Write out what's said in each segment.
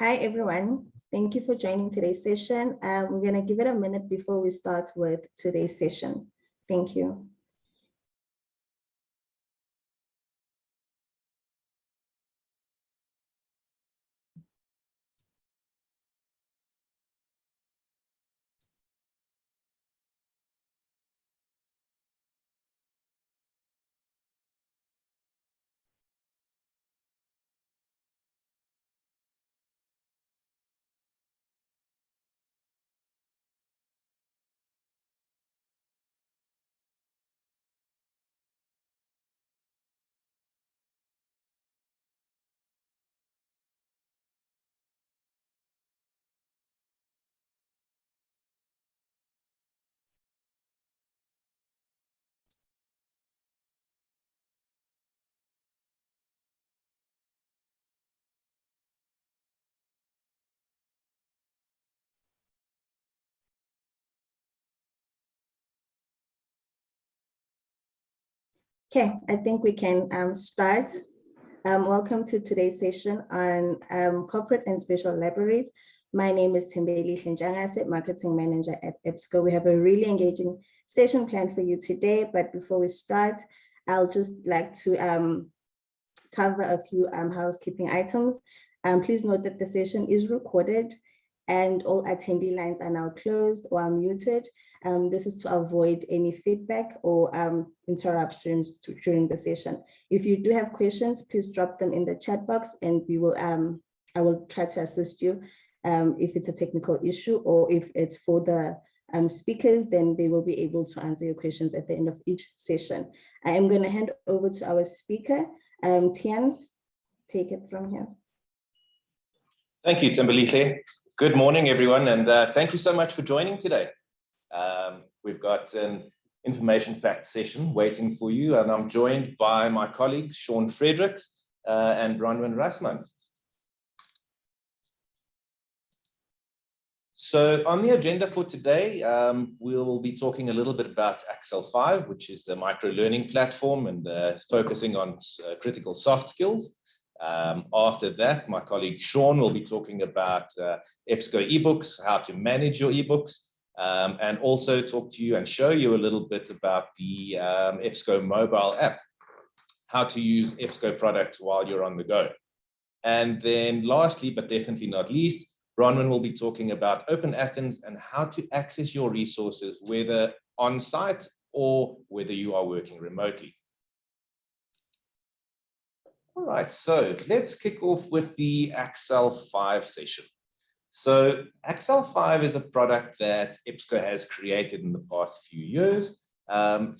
Hi, everyone. Thank you for joining today's session. We're going to give it a minute before we start with today's session. Thank you. Okay, I think we can start. Welcome to today's session on corporate and special libraries. My name is Tembeli Shinjangase, Marketing Manager at EBSCO. We have a really engaging session planned for you today, but before we start, I'll just like to cover a few housekeeping items. Please note that the session is recorded and all attendee lines are now closed or muted. This is to avoid any feedback or interruptions during the session. If you do have questions, please drop them in the chat box and we will, I will try to assist you if it's a technical issue or if it's for the speakers, then they will be able to answer your questions at the end of each session. I am going to hand over to our speaker, Tian, take it from here. Thank you, Tembelile. Good morning, everyone, and thank you so much for joining today. We've got an information-packed session waiting for you, and I'm joined by my colleagues, Sean Fredericks and Bronwyn Rasman. So on the agenda for today, we'll be talking a little bit about Axel 5, which is the micro-learning platform and focusing on critical soft skills. After that, my colleague Sean will be talking about EBSCO eBooks, how to manage your eBooks, and also talk to you and show you a little bit about the EBSCO mobile app, how to use EBSCO products while you're on the go. And then lastly, but definitely not least, Bronwyn will be talking about OpenAthens and how to access your resources, whether on-site or whether you are working remotely. All right, so let's kick off with the Axel 5 session. So Axel 5 is a product that EBSCO has created in the past few years,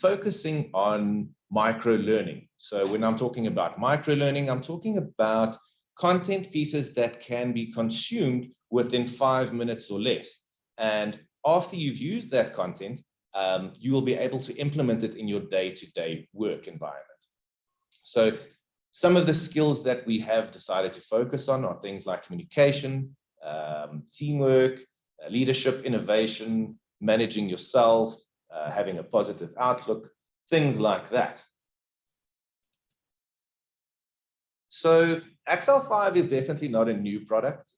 focusing on micro-learning. So when I'm talking about micro-learning, I'm talking about content pieces that can be consumed within 5 minutes or less. And after you've used that content, you will be able to implement it in your day-to-day work environment. So some of the skills that we have decided to focus on are things like communication, teamwork, leadership, innovation, managing yourself, having a positive outlook, things like that. So Axel 5 is definitely not a new product.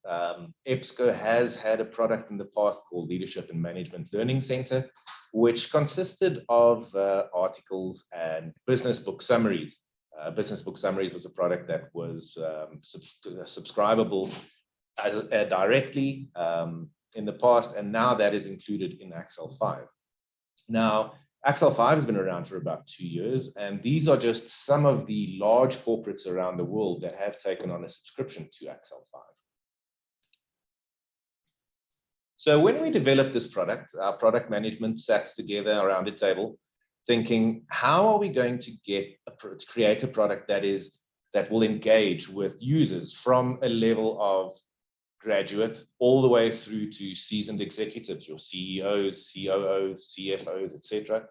EBSCO has had a product in the past called Leadership and Management Learning Center, which consisted of articles and business book summaries. Business book summaries was a product that was subscribable directly in the past, and now that is included in Axel 5. Now, Axel 5 has been around for about 2 years, and these are just some of the large corporates around the world that have taken on a subscription to Axel 5. So when we developed this product, our product management sat together around a table thinking, how are we going to create a product that will engage with users from a level of graduate all the way through to seasoned executives, your CEOs, COOs, CFOs, etc.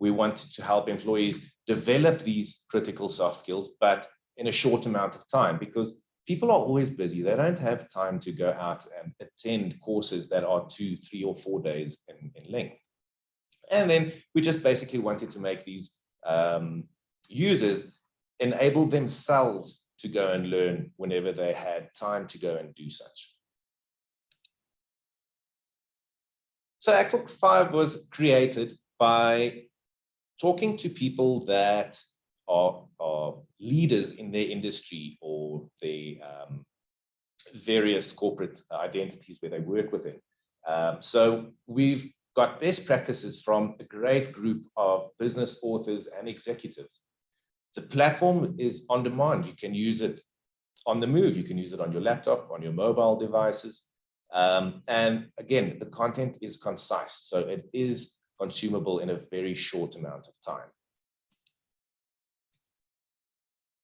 We wanted to help employees develop these critical soft skills, but in a short amount of time, because people are always busy. They don't have time to go out and attend courses that are 2, 3, or 4 days in length. And then we just basically wanted to make these users enable themselves to go and learn whenever they had time to go and do such. So Excel 5 was created by talking to people that are leaders in their industry or the various corporate identities where they work within. So we've got best practices from a great group of business authors and executives. The platform is on demand. You can use it on the move. You can use it on your laptop, on your mobile devices. And again, the content is concise, so it is consumable in a very short amount of time.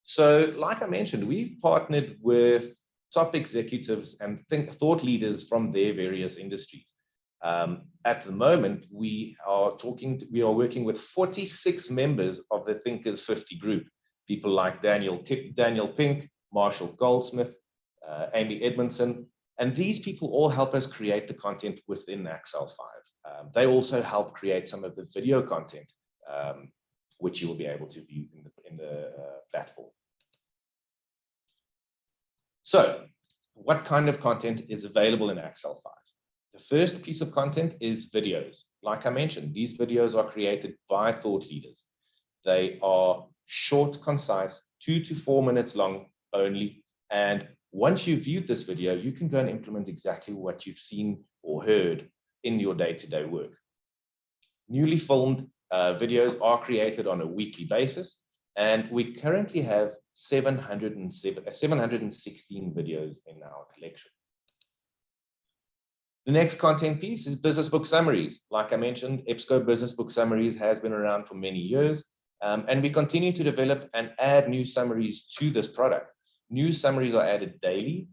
So like I mentioned, we've partnered with top executives and thought leaders from their various industries. At the moment, we are working with 46 members of the Thinkers 50 group, people like Daniel Pink, Marshall Goldsmith, Amy Edmondson, and these people all help us create the content within Excel 5. They also help create some of the video content, which you will be able to view in the platform. So, what kind of content is available in Excel 5? The first piece of content is videos. Like I mentioned, these videos are created by thought leaders. They are short, concise, 2 to 4 minutes long only. And once you've viewed this video, you can go and implement exactly what you've seen or heard in your day-to-day work. Newly filmed videos are created on a weekly basis, and we currently have 716 videos in our collection. The next content piece is business book summaries. Like I mentioned, EBSCO Business Book Summaries has been around for many years, and we continue to develop and add new summaries to this product. New summaries are added daily,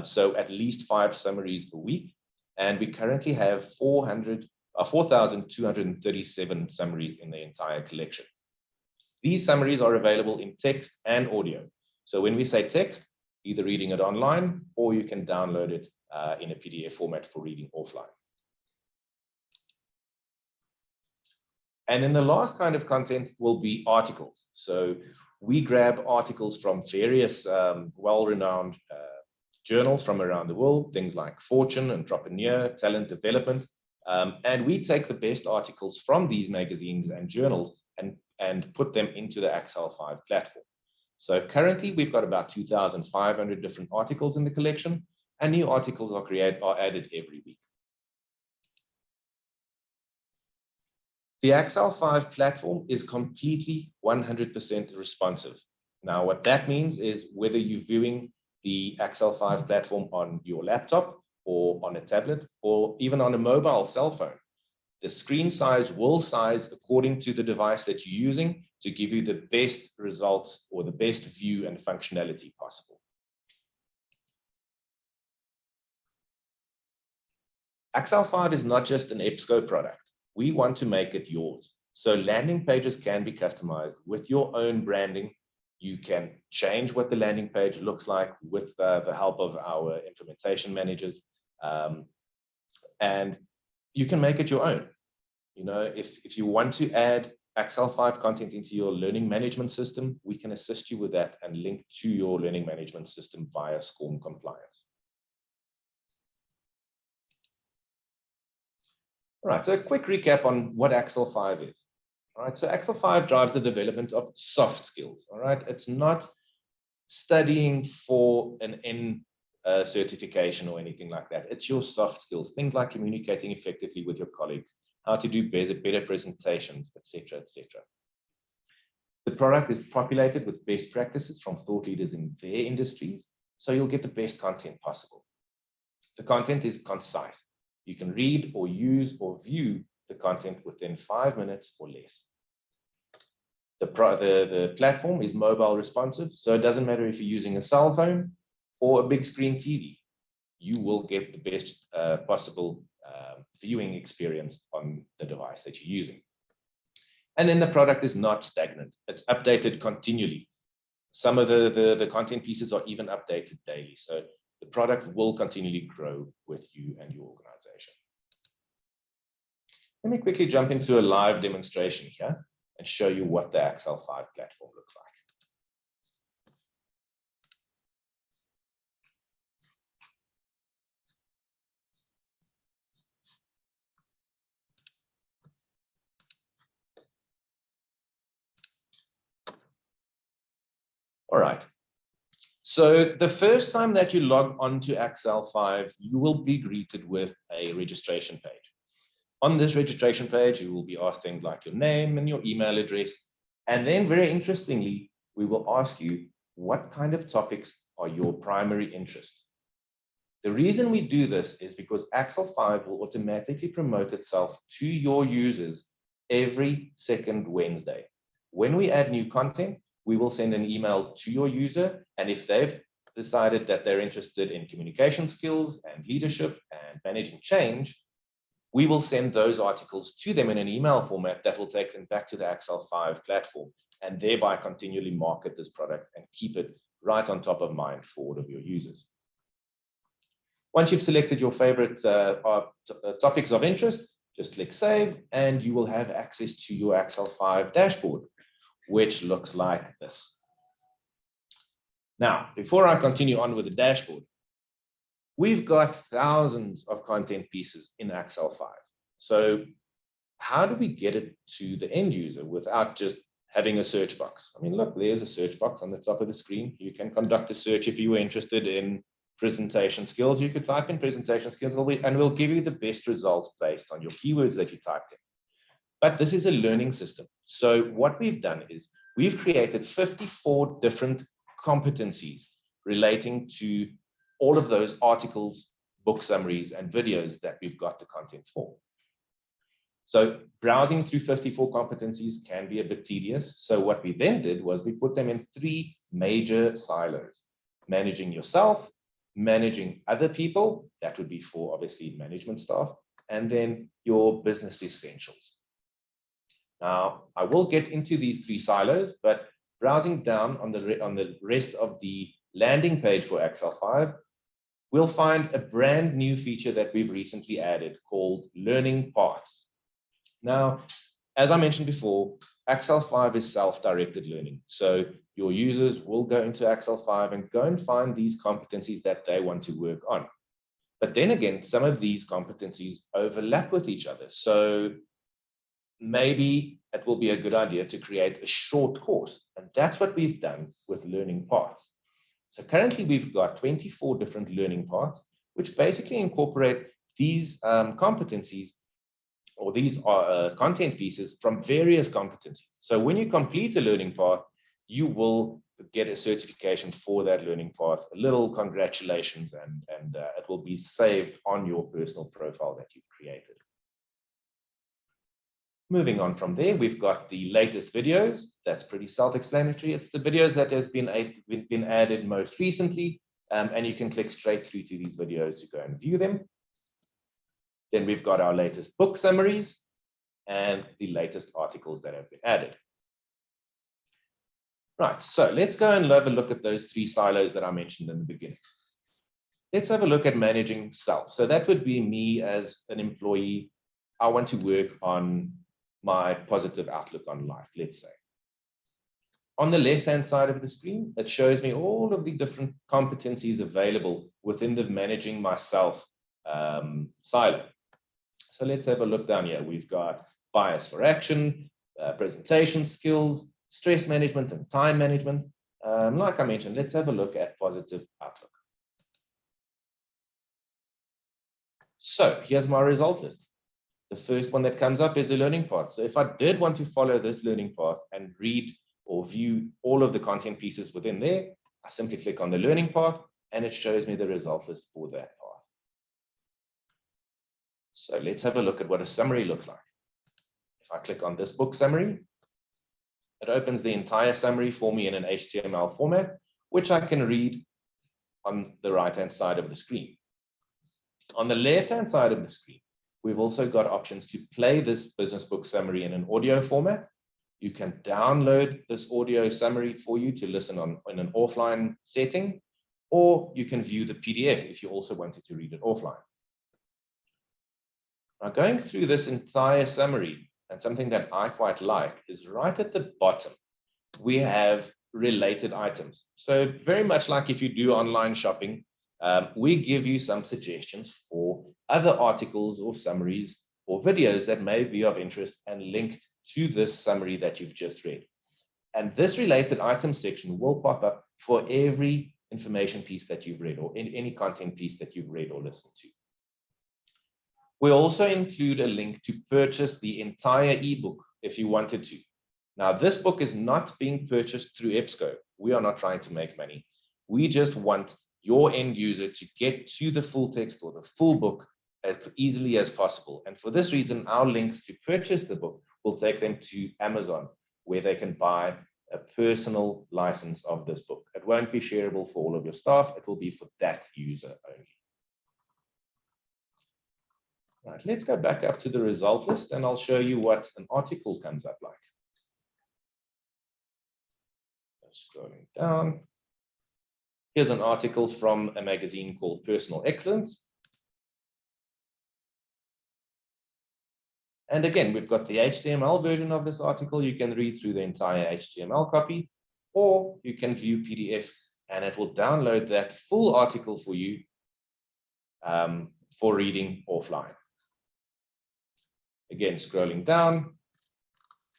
so at least 5 summaries a week, and we currently have 4,237 summaries in the entire collection. These summaries are available in text and audio. So when we say text, either reading it online or you can download it in a PDF format for reading offline. And then the last kind of content will be articles. So we grab articles from various well-renowned journals from around the world, things like Fortune, Entrepreneur, Talent Development, and we take the best articles from these magazines and journals and put them into the Excel 5 platform. So currently we've got about 2,500 different articles in the collection, and new articles are added every week. The Excel 5 platform is completely 100% responsive. Now, what that means is whether you're viewing the Excel 5 platform on your laptop or on a tablet or even on a mobile cell phone, the screen size will size according to the device that you're using to give you the best results or the best view and functionality possible. Excel 5 is not just an EBSCO product. We want to make it yours. So landing pages can be customized with your own branding. You can change what the landing page looks like with the help of our implementation managers. And you can make it your own. You know, if you want to add Excel 5 content into your learning management system, we can assist you with that and link to your learning management system via SCORM compliance. All right, so a quick recap on what Excel 5 is. All right, so Excel 5 drives the development of soft skills. All right, it's not studying for an N certification or anything like that. It's your soft skills, things like communicating effectively with your colleagues, how to do better presentations, etc., etc. The product is populated with best practices from thought leaders in their industries, so you'll get the best content possible. The content is concise. You can read or use or view the content within 5 minutes or less. The platform is mobile responsive, so it doesn't matter if you're using a cell phone or a big screen TV. You will get the best possible viewing experience on the device that you're using. And then the product is not stagnant. It's updated continually. Some of the content pieces are even updated daily. So the product will continually grow with you and your organization. Let me quickly jump into a live demonstration here and show you what the Excel 5 platform looks like. All right. So the first time that you log on to Excel 5, you will be greeted with a registration page. On this registration page, you will be asked things like your name and your email address. And then very interestingly, we will ask you what kind of topics are your primary interest. The reason we do this is because Excel 5 will automatically promote itself to your users every second Wednesday. When we add new content, we will send an email to your user, and if they've decided that they're interested in communication skills and leadership and managing change, we will send those articles to them in an email format that will take them back to the Excel 5 platform and thereby continually market this product and keep it right on top of mind for all of your users. Once you've selected your favorite topics of interest, just click Save, and you will have access to your Excel 5 dashboard, which looks like this. Now, before I continue on with the dashboard, we've got thousands of content pieces in Excel 5. So how do we get it to the end user without just having a search box? I mean, look, there's a search box on the top of the screen. You can conduct a search if you were interested in presentation skills. You could type in presentation skills and we'll give you the best results based on your keywords that you typed in. But this is a learning system. So what we've done is we've created 54 different competencies relating to all of those articles, book summaries, and videos that we've got the content for. So browsing through 54 competencies can be a bit tedious. So what we then did was we put them in 3 major silos: managing yourself, managing other people, that would be for obviously management staff, and then your business essentials. Now, I will get into these 3 silos, but browsing down on the rest of the landing page for Excel 5, we'll find a brand new feature that we've recently added called Learning Paths. Now, as I mentioned before, Excel 5 is self-directed learning. So your users will go into Excel 5 and go and find these competencies that they want to work on. But then again, some of these competencies overlap with each other. So maybe it will be a good idea to create a short course. And that's what we've done with Learning Paths. So currently we've got 24 different learning paths, which basically incorporate these competencies or these content pieces from various competencies. So when you complete a learning path, you will get a certification for that learning path, a little congratulations, and it will be saved on your personal profile that you've created. Moving on from there, we've got the latest videos. That's pretty self-explanatory. It's the videos that has been added most recently, and you can click straight through to these videos to go and view them. Then we've got our latest book summaries and the latest articles that have been added. Right, so let's go and have a look at those 3 silos that I mentioned in the beginning. Let's have a look at managing self. So that would be me as an employee. I want to work on my positive outlook on life, let's say. On the left-hand side of the screen, it shows me all of the different competencies available within the managing myself silo. So let's have a look down here. We've got bias for action, presentation skills, stress management, and time management. Like I mentioned, let's have a look at positive outlook. So here's my results list. The first one that comes up is the learning path. So if I did want to follow this learning path and read or view all of the content pieces within there, I simply click on the learning path and it shows me the results list for that path. So let's have a look at what a summary looks like. If I click on this book summary, it opens the entire summary for me in an HTML format, which I can read on the right-hand side of the screen. On the left-hand side of the screen, we've also got options to play this business book summary in an audio format. You can download this audio summary for you to listen on in an offline setting, or you can view the PDF if you also wanted to read it offline. Now, going through this entire summary, and something that I quite like is right at the bottom, we have related items. So very much like if you do online shopping, we give you some suggestions for other articles or summaries or videos that may be of interest and linked to this summary that you've just read. And this related item section will pop up for every information piece that you've read or any content piece that you've read or listened to. We also include a link to purchase the entire ebook if you wanted to. Now, this book is not being purchased through EBSCO. We are not trying to make money. We just want your end user to get to the full text or the full book as easily as possible. And for this reason, our links to purchase the book will take them to Amazon, where they can buy a personal license of this book. It won't be shareable for all of your staff. It will be for that user only. Right, let's go back up to the result list and I'll show you what an article comes up like. Scrolling down. Here's an article from a magazine called Personal Excellence. And again, we've got the HTML version of this article. You can read through the entire HTML copy, or you can view PDF and it will download that full article for you for reading offline. Again, scrolling down,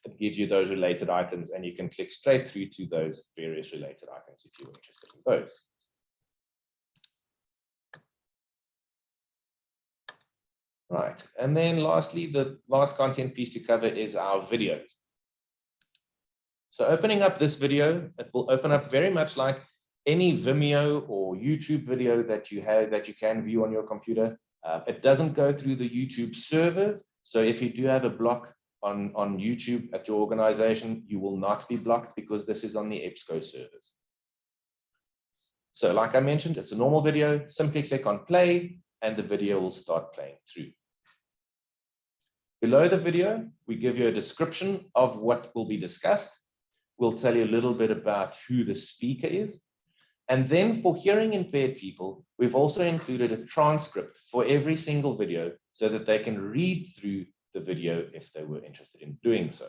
it gives you those related items and you can click straight through to those various related items if you're interested in those. Right, and then lastly, the last content piece to cover is our videos. So opening up this video, it will open up very much like any Vimeo or YouTube video that you have that you can view on your computer. It doesn't go through the YouTube servers. So if you do have a block on YouTube at your organization, you will not be blocked because this is on the EBSCO servers. So like I mentioned, it's a normal video. Simply click on play and the video will start playing through. Below the video, we give you a description of what will be discussed. We'll tell you a little bit about who the speaker is. And then for hearing impaired people, we've also included a transcript for every single video so that they can read through the video if they were interested in doing so.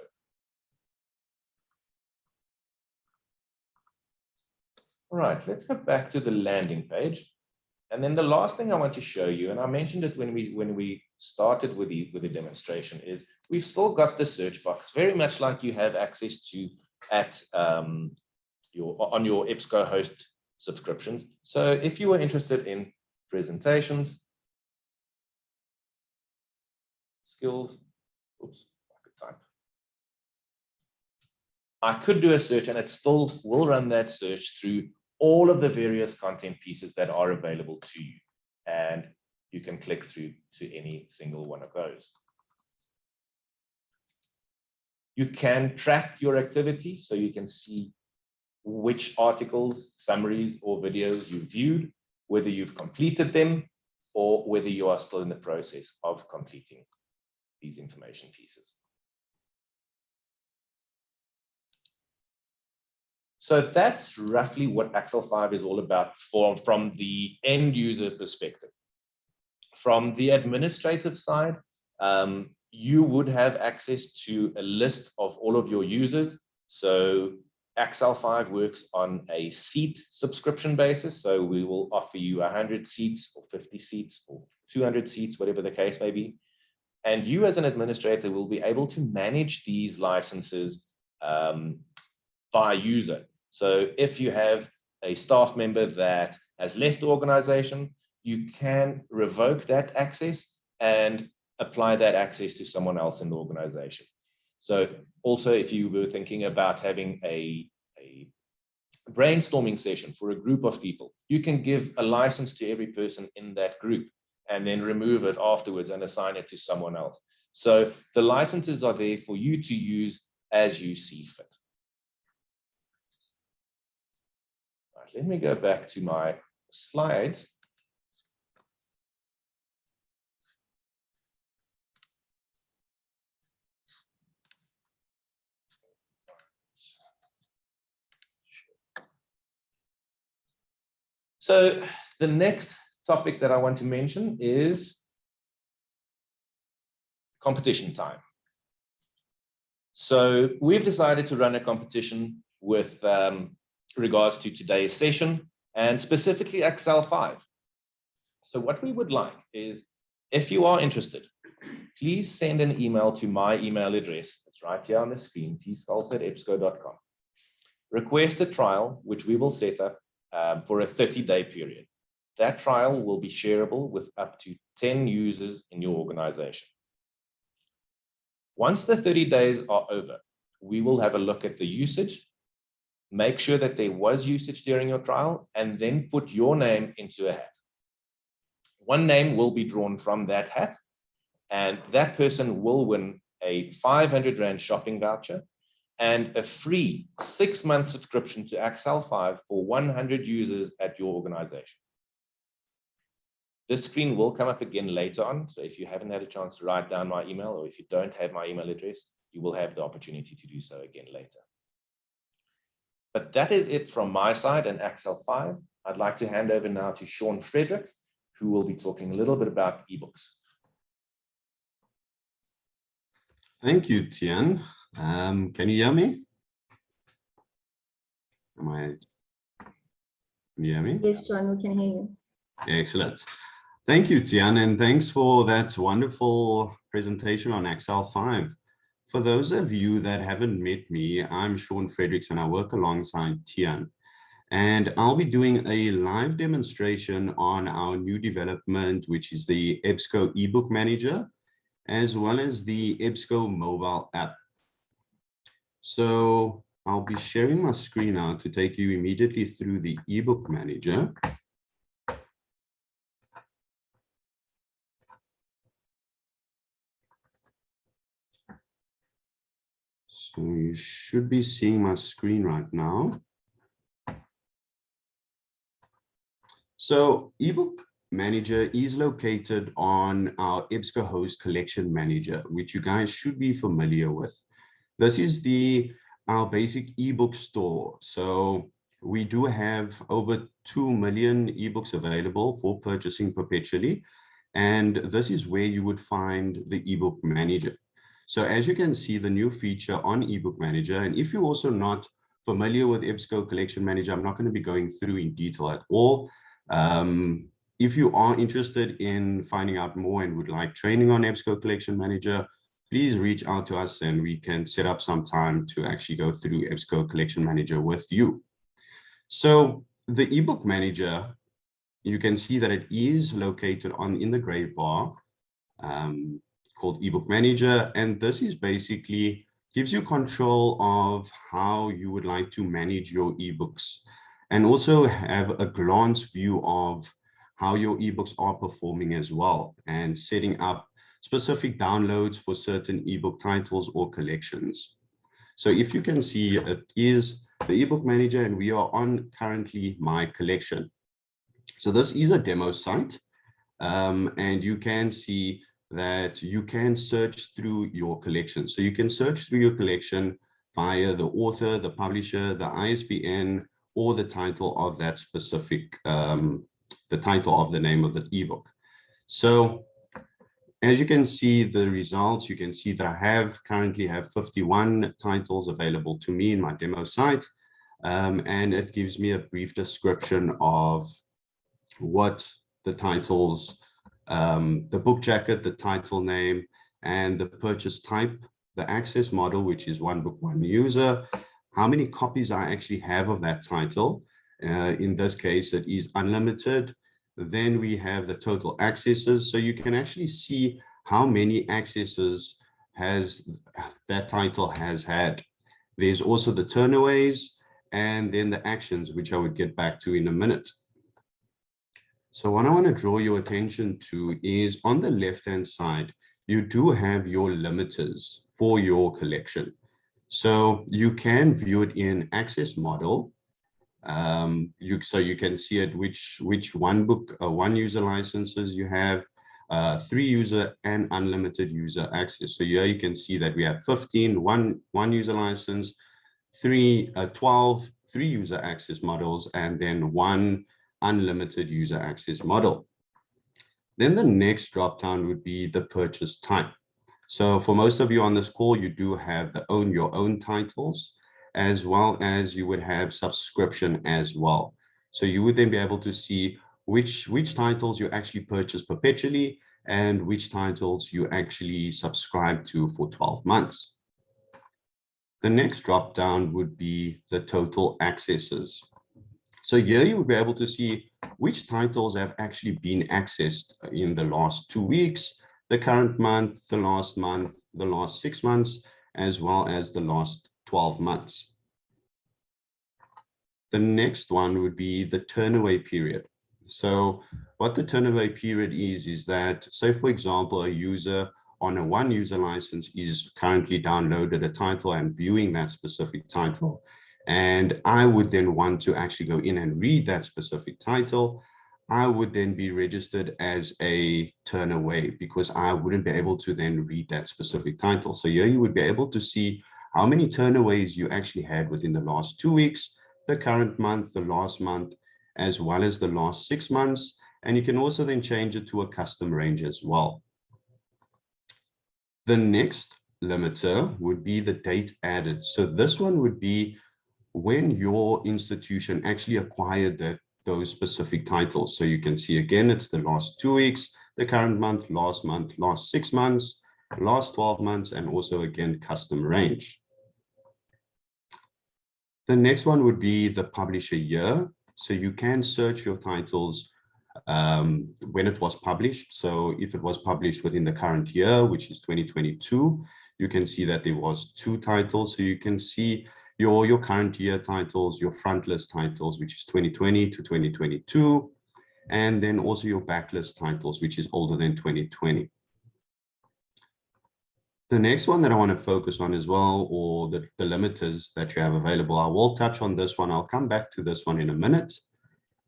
All right, let's go back to the landing page. And then the last thing I want to show you, and I mentioned it when we started with the demonstration, is we've still got the search box, very much like you have access to at on your EBSCO host subscriptions. So if you were interested in presentations, skills, oops, I could type. I could do a search and it still will run that search through all of the various content pieces that are available to you. And you can click through to any single one of those. You can track your activity so you can see which articles, summaries, or videos you viewed, whether you've completed them or whether you are still in the process of completing these information pieces. So that's roughly what Axel 5 is all about from the end user perspective. From the administrative side, you would have access to a list of all of your users. So Axel 5 works on a seat subscription basis. So we will offer you 100 seats or 50 seats or 200 seats, whatever the case may be. And you as an administrator will be able to manage these licenses by user. So if you have a staff member that has left the organization, you can revoke that access and apply that access to someone else in the organization. So also, if you were thinking about having a brainstorming session for a group of people, you can give a license to every person in that group and then remove it afterwards and assign it to someone else. So the licenses are there for you to use as you see fit. Right, let me go back to my slides. So the next topic that I want to mention is competition time. So we've decided to run a competition with regards to today's session and specifically Axel 5. So what we would like is, if you are interested, please send an email to my email address. It's right here on the screen, tskulls@ebsco.com. request a trial, which we will set up for a 30-day period. That trial will be shareable with up to 10 users in your organization. Once the 30 days are over, we will have a look at the usage, make sure that there was usage during your trial, and then put your name into a hat. One name will be drawn from that hat, and that person will win a 500 Rand shopping voucher and a free 6-month subscription to Excel 5 for 100 users at your organization. This screen will come up again later on, so if you haven't had a chance to write down my email, or if you don't have my email address, you will have the opportunity to do so again later. But that is it from my side and Excel 5. I'd like to hand over now to Sean Fredericks, who will be talking a little bit about eBooks. Thank you, Tian. Can you hear me? Can you hear me? Yes, Sean, we can hear you. Excellent. Thank you, Tian, and thanks for that wonderful presentation on Excel 5. For those of you that haven't met me, I'm Sean Fredericks and I work alongside Tian. And I'll be doing a live demonstration on our new development, which is the EBSCO Ebook Manager, as well as the EBSCO mobile app. So I'll be sharing my screen now to take you immediately through the Ebook Manager. So you should be seeing my screen right now. So Ebook Manager is located on our EBSCO host collection manager, which you guys should be familiar with. This is our basic ebook store. So we do have over 2 million ebooks available for purchasing perpetually. And this is where you would find the Ebook Manager. So as you can see, the new feature on Ebook Manager, and if you're also not familiar with EBSCO Collection Manager, I'm not going to be going through in detail at all. If you are interested in finding out more and would like training on EBSCO Collection Manager, please reach out to us and we can set up some time to actually go through EBSCO Collection Manager with you. So the Ebook Manager, you can see that it is located in the gray bar. Called Ebook Manager, and this is basically gives you control of how you would like to manage your ebooks and also have a glance view of how your ebooks are performing as well, and setting up specific downloads for certain ebook titles or collections. So if you can see, it is the Ebook Manager and we are on currently my collection. So this is a demo site, and you can see that you can search through your collection. So you can search through your collection via the author, the publisher, the ISBN, or the title of that specific, the title of the name of the ebook. So as you can see the results, you can see that I currently have 51 titles available to me in my demo site. And it gives me a brief description of what the titles, the book jacket, the title name, and the purchase type, the access model, which is one book, one user, how many copies I actually have of that title. In this case, it is unlimited. Then we have the total accesses. So you can actually see how many accesses that title has had. There's also the turnaways and then the actions, which I would get back to in a minute. So what I want to draw your attention to is on the left-hand side, you do have your limiters for your collection. So you can view it in access model. So you can see it which one book, one user licenses you have, 3 user and unlimited user access. So here you can see that we have 15, one user license, 12, 3 user access models, and then 1 unlimited user access model. Then the next drop down would be the purchase type. So for most of you on this call, you do have your own titles, as well as you would have subscription as well. So you would then be able to see which titles you actually purchase perpetually and which titles you actually subscribe to for 12 months. The next drop down would be the total accesses. So here you would be able to see which titles have actually been accessed in the last 2 weeks, the current month, the last 6 months, as well as the last 12 months. The next one would be the turnaway period. So what the turnaway period is that, say, for example, a user on a one user license is currently downloaded a title and viewing that specific title. And I would then want to actually go in and read that specific title. I would then be registered as a turnaway because I wouldn't be able to then read that specific title. So here you would be able to see how many turnaways you actually had within the last 2 weeks, the current month, the last month, as well as the last 6 months. And you can also then change it to a custom range as well. The next limiter would be the date added. So this one would be when your institution actually acquired those specific titles. So you can see again, it's the last 2 weeks, the current month, last 6 months, last 12 months, and also again, custom range. The next one would be the publisher year. So you can search your titles when it was published. So if it was published within the current year, which is 2022, you can see that there was 2 titles. So you can see your current year titles, your front list titles, which is 2020 to 2022, and then also your backlist titles, which is older than 2020. The next one that I want to focus on as well, or the limiters that you have available, I will touch on this one. I'll come back to this one in a minute.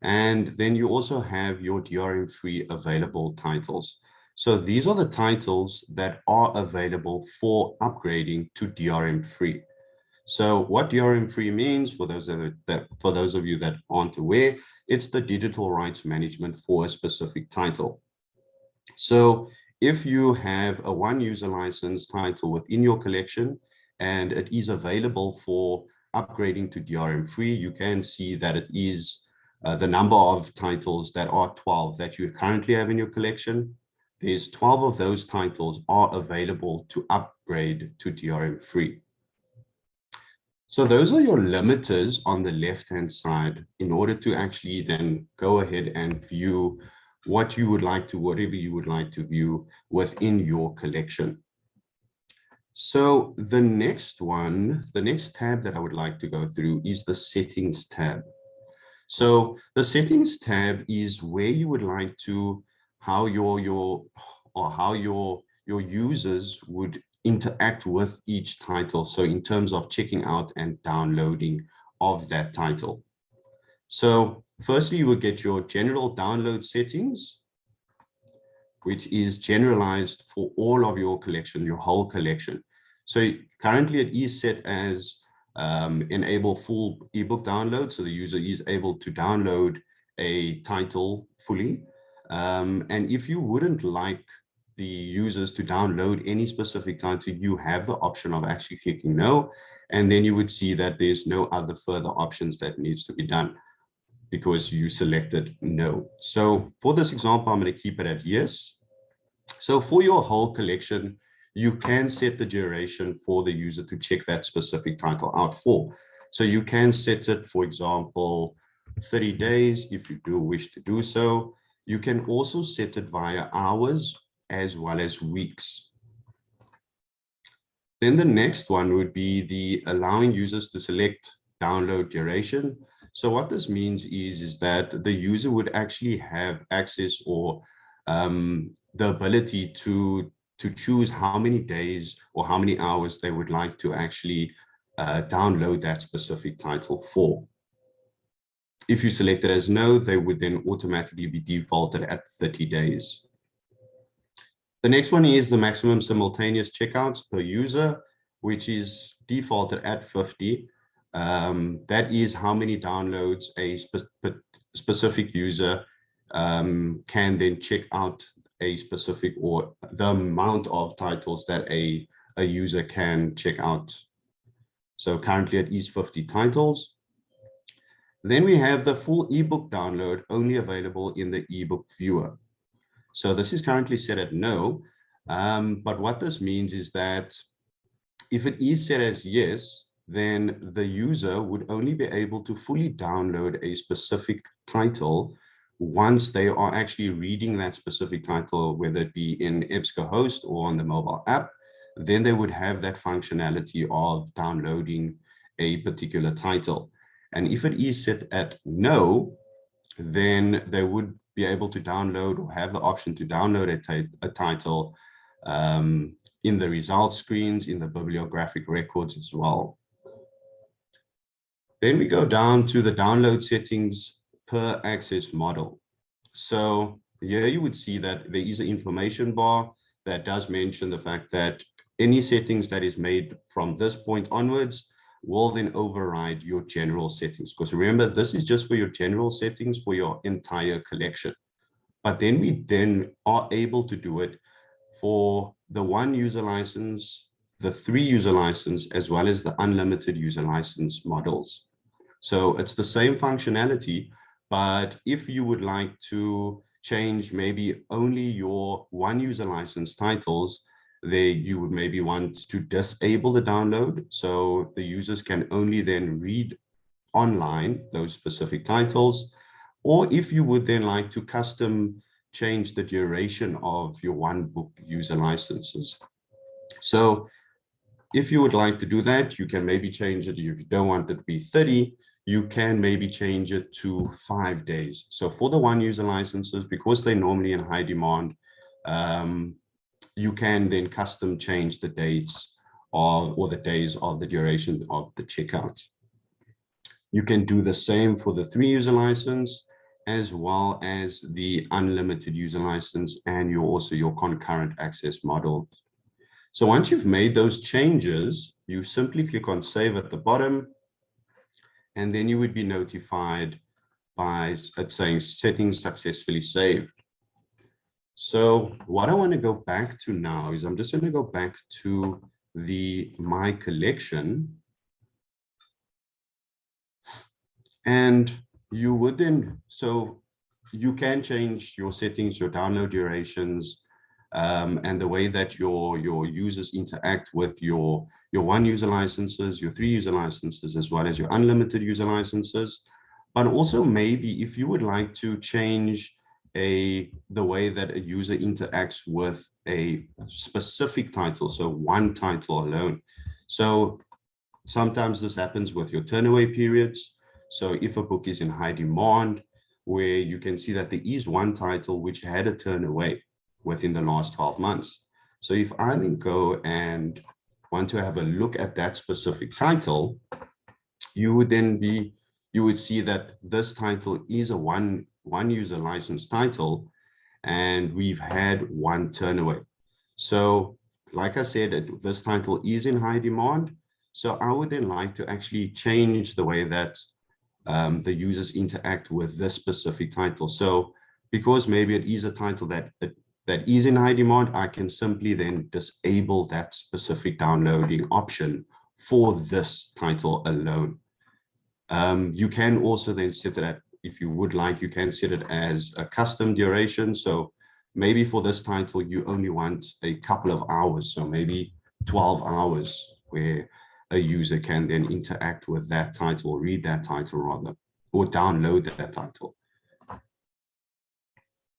And then you also have your DRM-free available titles. So these are the titles that are available for upgrading to DRM-free. So what DRM-free means, for those of you that aren't aware, it's the digital rights management for a specific title. So if you have a one user license title within your collection and it is available for upgrading to DRM-free, you can see that it is the number of titles that are 12 that you currently have in your collection. There's 12 of those titles are available to upgrade to DRM-free. So those are your limiters on the left-hand side in order to actually then go ahead and view what you would like to, whatever you would like to view within your collection. So the next one, the next tab that I would like to go through is the settings tab. So the settings tab is where you would like to, how your users would interact with each title. So in terms of checking out and downloading of that title. So firstly, you will get your general download settings, which is generalized for all of your collection, your whole collection. So currently it is set as enable full ebook download. So the user is able to download a title fully. And if you wouldn't like the users to download any specific title, you have the option of actually clicking no. And then you would see that there's no other further options that needs to be done because you selected no. So for this example, I'm going to keep it at yes. So for your whole collection, you can set the duration for the user to check that specific title out for. So you can set it, for example, 30 days if you do wish to do so. You can also set it via hours as well as weeks. Then the next one would be the allowing users to select download duration. So what this means is that the user would actually have access or the ability to choose how many days or how many hours they would like to actually download that specific title for. If you select it as no, they would then automatically be defaulted at 30 days. The next one is the maximum simultaneous checkouts per user, which is defaulted at 50. That is how many downloads a specific user can then check out a specific, or the amount of titles that a user can check out. So currently it is 50 titles. Then we have the full ebook download only available in the ebook viewer. So this is currently set at no, but what this means is that If it is set as yes, then the user would only be able to fully download a specific title once they are actually reading that specific title, whether it be in EBSCO host or on the mobile app. Then they would have that functionality of downloading a particular title. And if it is set at no, then they would be able to download or have the option to download a title in the results screens, in the bibliographic records as well. Then we go down to the download settings per access model. So here you would see that there is an information bar that does mention the fact that any settings that is made from this point onwards will then override your general settings. Because remember, this is just for your general settings for your entire collection. But then we are able to do it for the 1 user license, the 3 user license, as well as the unlimited user license models. So it's the same functionality, but if you would like to change maybe only your 1 user license titles, you would maybe want to disable the download. So the users can only then read online those specific titles. Or if you would then like to custom change the duration of your 1 book user licenses. So if you would like to do that, you can maybe change it. If you don't want it to be 30, you can maybe change it to 5 days. So for the 1 user licenses, because they're normally in high demand, you can then custom change the dates or the days of the duration of the checkout. You can do the same for the 3 user license, as well as the unlimited user license and also your concurrent access model. So once you've made those changes, you simply click on save at the bottom, and then you would be notified by it saying settings successfully saved. So what I want to go back to now is I'm just going to go back to the My Collection. And you would then, so you can change your settings, your download durations, and the way that your users interact with your 1 user licenses, your 3 user licenses, as well as your unlimited user licenses. But also maybe if you would like to change the way that a user interacts with a specific title, so 1 title alone. So sometimes this happens with your turnaway periods. So if a book is in high demand, where you can see that there is 1 title which had a turnaway within the last 12 months. So if I then go and want to have a look at that specific title, you would see that this title is a one user license title, and we've had 1 turnaway. So like I said, this title is in high demand. So I would then like to actually change the way that the users interact with this specific title. So because maybe it is a title that is in high demand, I can simply then disable that specific downloading option for this title alone. You can also then set it at, if you would like, you can set it as a custom duration. So maybe for this title, you only want a couple of hours. So maybe 12 hours where a user can then interact with that title, read that title rather, or download that title.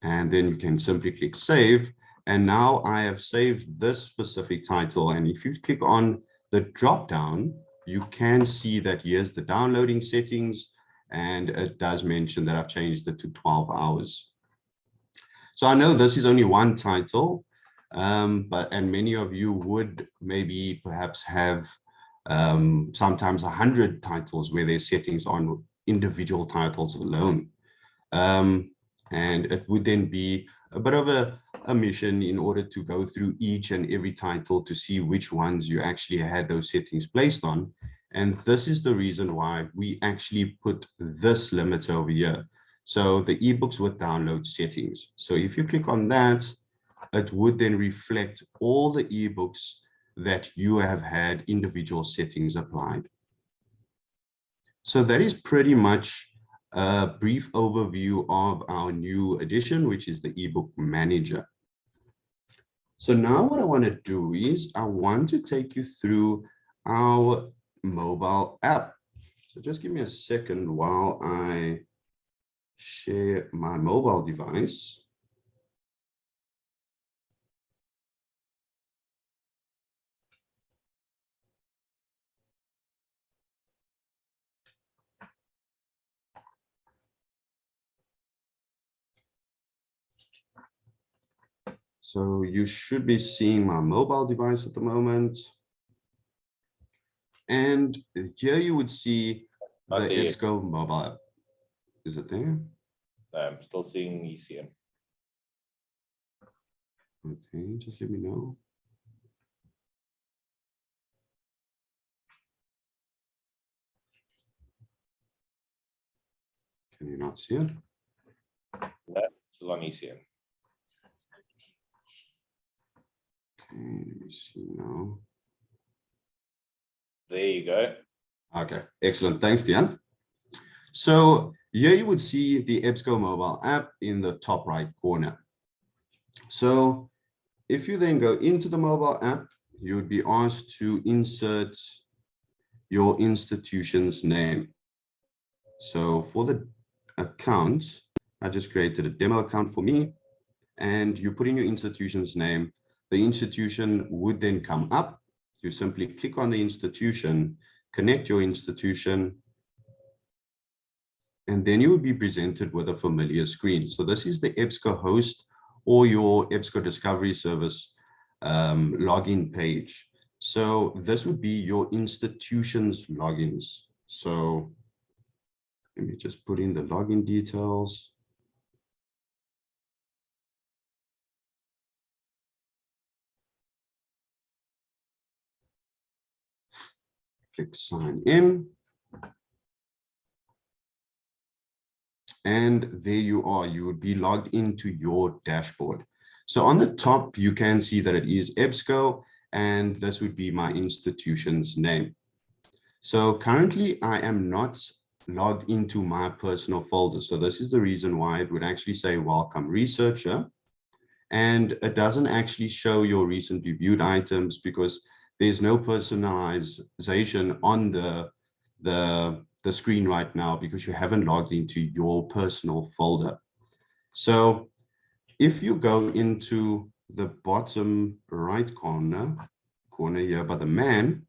And then you can simply click save. And now I have saved this specific title. And if you click on the drop down, you can see that here's the downloading settings, and it does mention that I've changed it to 12 hours. So I know this is only 1 title, and many of you would maybe perhaps have sometimes 100 titles where there's settings on individual titles alone. And it would then be a bit of a mission in order to go through each and every title to see which ones you actually had those settings placed on. And this is the reason why we actually put this limit over here. So the eBooks with download settings. So if you click on that, it would then reflect all the eBooks that you have had individual settings applied. So that is pretty much a brief overview of our new edition, which is the Ebook Manager. So now what I want to do is I want to take you through our mobile app. So just give me a second while I share my mobile device. So you should be seeing my mobile device at the moment. And here you would see the Not there yet. EBSCO mobile app. Is it there? I'm still seeing ECM. Okay, just let me know. Can you not see it? That's still on ECM. Okay, let me see now. There you go. Okay, excellent. Thanks, Dian. So here you would see the EBSCO mobile app in the top right corner. So if you then go into the mobile app, you would be asked to insert your institution's name. So for the account, I just created a demo account for me, and you put in your institution's name. The institution would then come up. You simply click on the institution, connect your institution, and then you will be presented with a familiar screen. So this is the EBSCO host or your EBSCO Discovery Service login page. So this would be your institution's logins. So let me just put in the login details. Click sign in. And there you are, you would be logged into your dashboard. So on the top, you can see that it is EBSCO, and this would be my institution's name. So currently I am not logged into my personal folder. So this is the reason why it would actually say welcome researcher. And it doesn't actually show your recently viewed items because there's no personalization on the screen right now because you haven't logged into your personal folder. So if you go into the bottom right corner here by the man,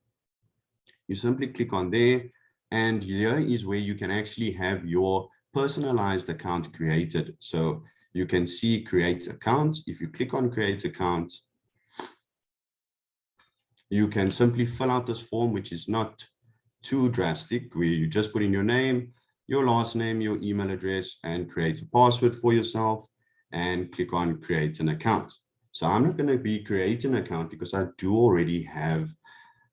you simply click on there, and here is where you can actually have your personalized account created. So you can see create account. If you click on create account, you can simply fill out this form, which is not too drastic, where you just put in your name, your last name, your email address, and create a password for yourself and click on create an account. So I'm not going to be creating an account because I do already have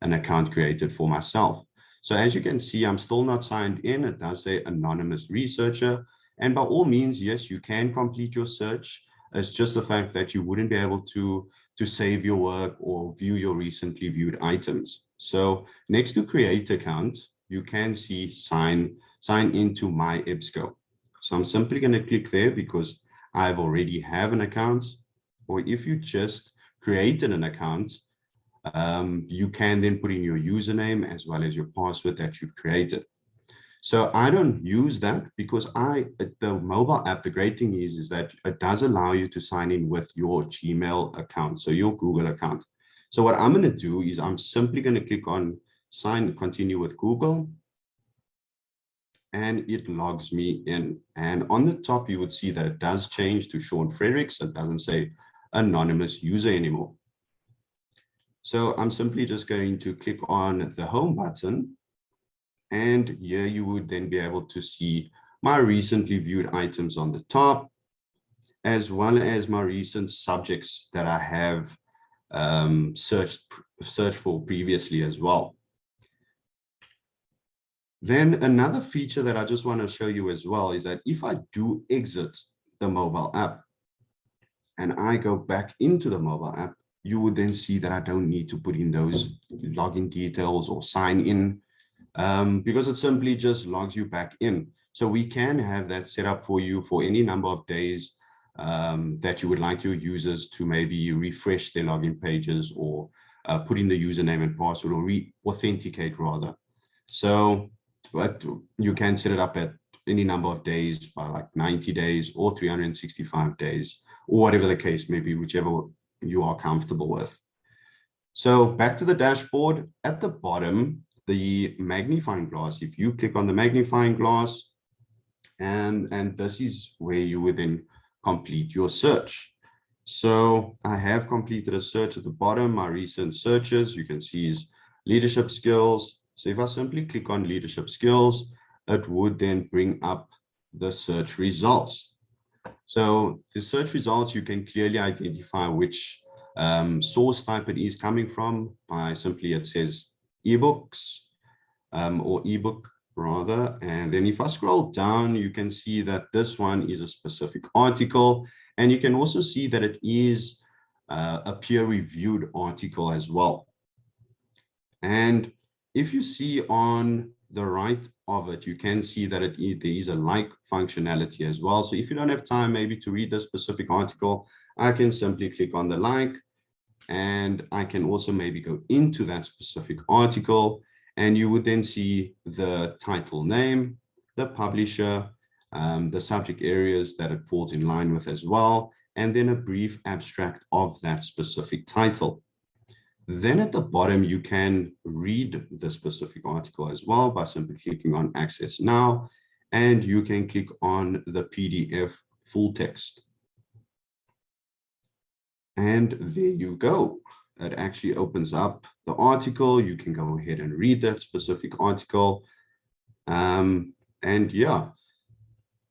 an account created for myself. So as you can see, I'm still not signed in. It does say anonymous researcher. And by all means, yes, you can complete your search. It's just the fact that you wouldn't be able to save your work or view your recently viewed items. So next to create account, you can see sign into my EBSCO. So I'm simply going to click there because I've already have an account. Or if you just created an account, you can then put in your username as well as your password that you've created. So I don't use that because the mobile app, the great thing is that it does allow you to sign in with your Gmail account, so your Google account. So what I'm going to do is I'm simply going to click on continue with Google, and it logs me in. And on the top, you would see that it does change to Sean Fredericks. It doesn't say anonymous user anymore. So I'm simply just going to click on the home button. And here you would then be able to see my recently viewed items on the top, as well as my recent subjects that I have searched for previously as well. Then another feature that I just want to show you as well is that if I do exit the mobile app and I go back into the mobile app, you would then see that I don't need to put in those login details or sign in. Because it simply just logs you back in. So we can have that set up for you for any number of days that you would like your users to maybe refresh their login pages or put in the username and password, or re-authenticate rather. So but you can set it up at any number of days, by like 90 days or 365 days, or whatever the case may be, whichever you are comfortable with. So back to the dashboard, at the bottom, the magnifying glass, if you click on the magnifying glass, and this is where you would then complete your search. So I have completed a search at the bottom. My recent searches, you can see, is leadership skills. So if I simply click on leadership skills, it would then bring up the search results. So the search results, you can clearly identify which source type it is coming from by simply, it says eBooks or ebook rather. And then if I scroll down, you can see that this one is a specific article, and you can also see that it is a peer-reviewed article as well. And if you see on the right of it, you can see that there is a like functionality as well. So if you don't have time maybe to read this specific article, I can simply click on the like, and I can also maybe go into that specific article, and you would then see the title name, the publisher, the subject areas that it falls in line with as well, and then a brief abstract of that specific title. Then at the bottom, you can read the specific article as well by simply clicking on Access Now, and you can click on the PDF full text. And there you go. It actually opens up the article. You can go ahead and read that specific article. And yeah,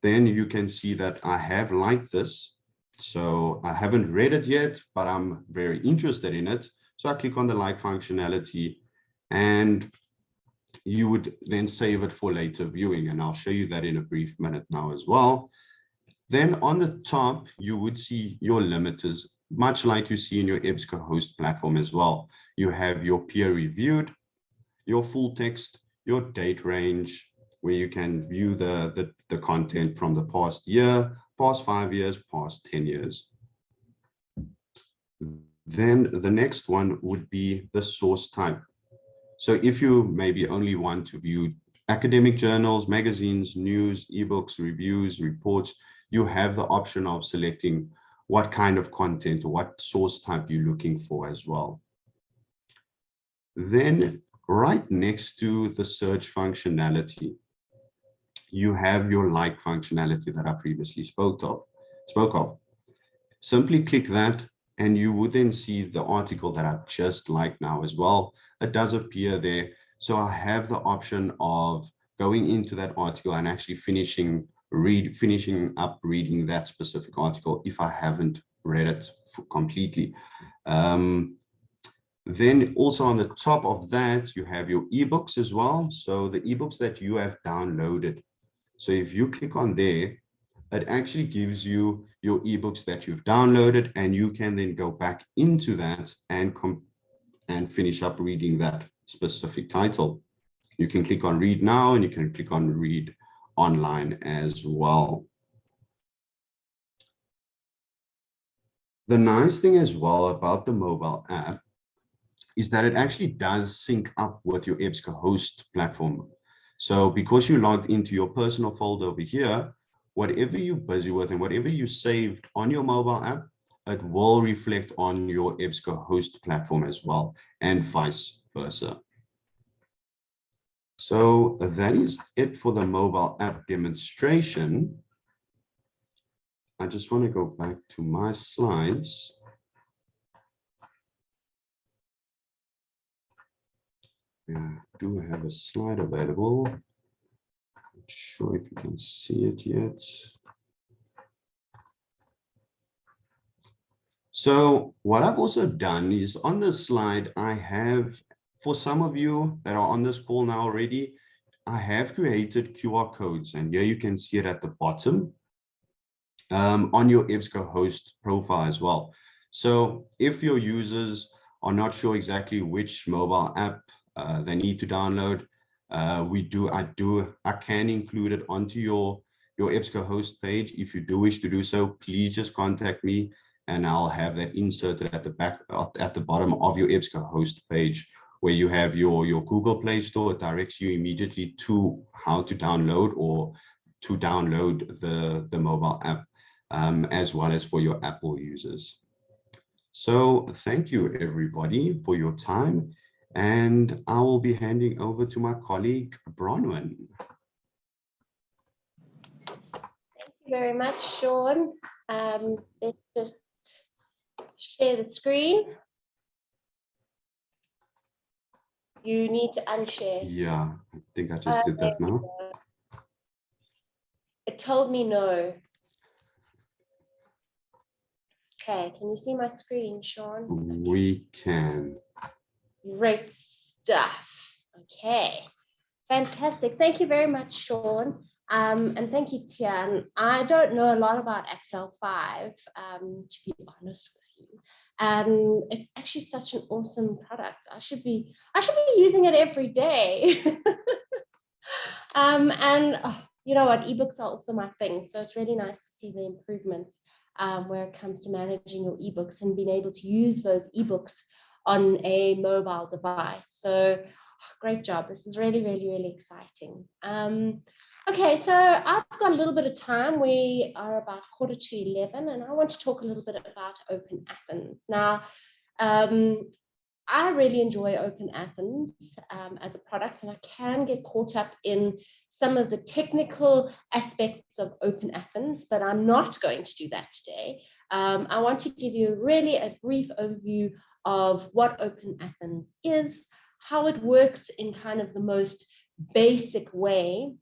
then you can see that I have liked this. So I haven't read it yet, but I'm very interested in it. So I click on the like functionality, and you would then save it for later viewing. And I'll show you that in a brief minute now as well. Then on the top, you would see your limiters, much like you see in your EBSCO host platform as well. You have your peer reviewed, your full text, your date range, where you can view the content from the past year, past 5 years, past 10 years. Then the next one would be the source type. So if you maybe only want to view academic journals, magazines, news, ebooks, reviews, reports, you have the option of selecting what kind of content or what source type you're looking for as well. Then right next to the search functionality, you have your like functionality that I previously spoke of. Simply click that, and you would then see the article that I've just liked now as well. It does appear there. So I have the option of going into that article and actually finishing up reading that specific article if I haven't read it completely. Then also on the top of that, you have your ebooks as well. So the ebooks that you have downloaded. So if you click on there, it actually gives you your ebooks that you've downloaded, and you can then go back into that and finish up reading that specific title. You can click on read now, and you can click on read online as well. The nice thing as well about the mobile app is that it actually does sync up with your EBSCO host platform. So because you logged into your personal folder over here, whatever you're busy with and whatever you saved on your mobile app, it will reflect on your EBSCO host platform as well, and vice versa. So that is it for the mobile app demonstration. I just want to go back to my slides. I do have a slide available. Not sure if you can see it yet. So what I've also done is on this slide, I have, for some of you that are on this call now already, I have created QR codes, and here you can see it at the bottom on your EBSCO host profile as well. So if your users are not sure exactly which mobile app they need to download, I can include it onto your your EBSCO host page. If you do wish to do so, please just contact me and I'll have that inserted at the back, at the bottom of your EBSCO host page, where you have your Google Play Store. It directs you immediately to how to download or to download the mobile app, as well as for your Apple users. So thank you everybody for your time, and I will be handing over to my colleague Bronwyn. Thank you very much, Sean. Let's just share the screen. You need to unshare. Yeah, I think I just did that now. It told me no. Okay, can you see my screen, Sean? We can. Great stuff. Okay, fantastic. Thank you very much, Sean. And thank you, Tian. I don't know a lot about Excel 5, to be honest with you. It's actually such an awesome product. I should be using it every day. You know what, eBooks are also my thing. So it's really nice to see the improvements where it comes to managing your eBooks and being able to use those eBooks on a mobile device. So great job. This is really, really, really exciting. Okay, so I've got a little bit of time. We are about 11:15, and I want to talk a little bit about OpenAthens. Now, I really enjoy OpenAthens as a product, and I can get caught up in some of the technical aspects of OpenAthens, but I'm not going to do that today. I want to give you really a brief overview of what OpenAthens is, how it works in kind of the most basic way,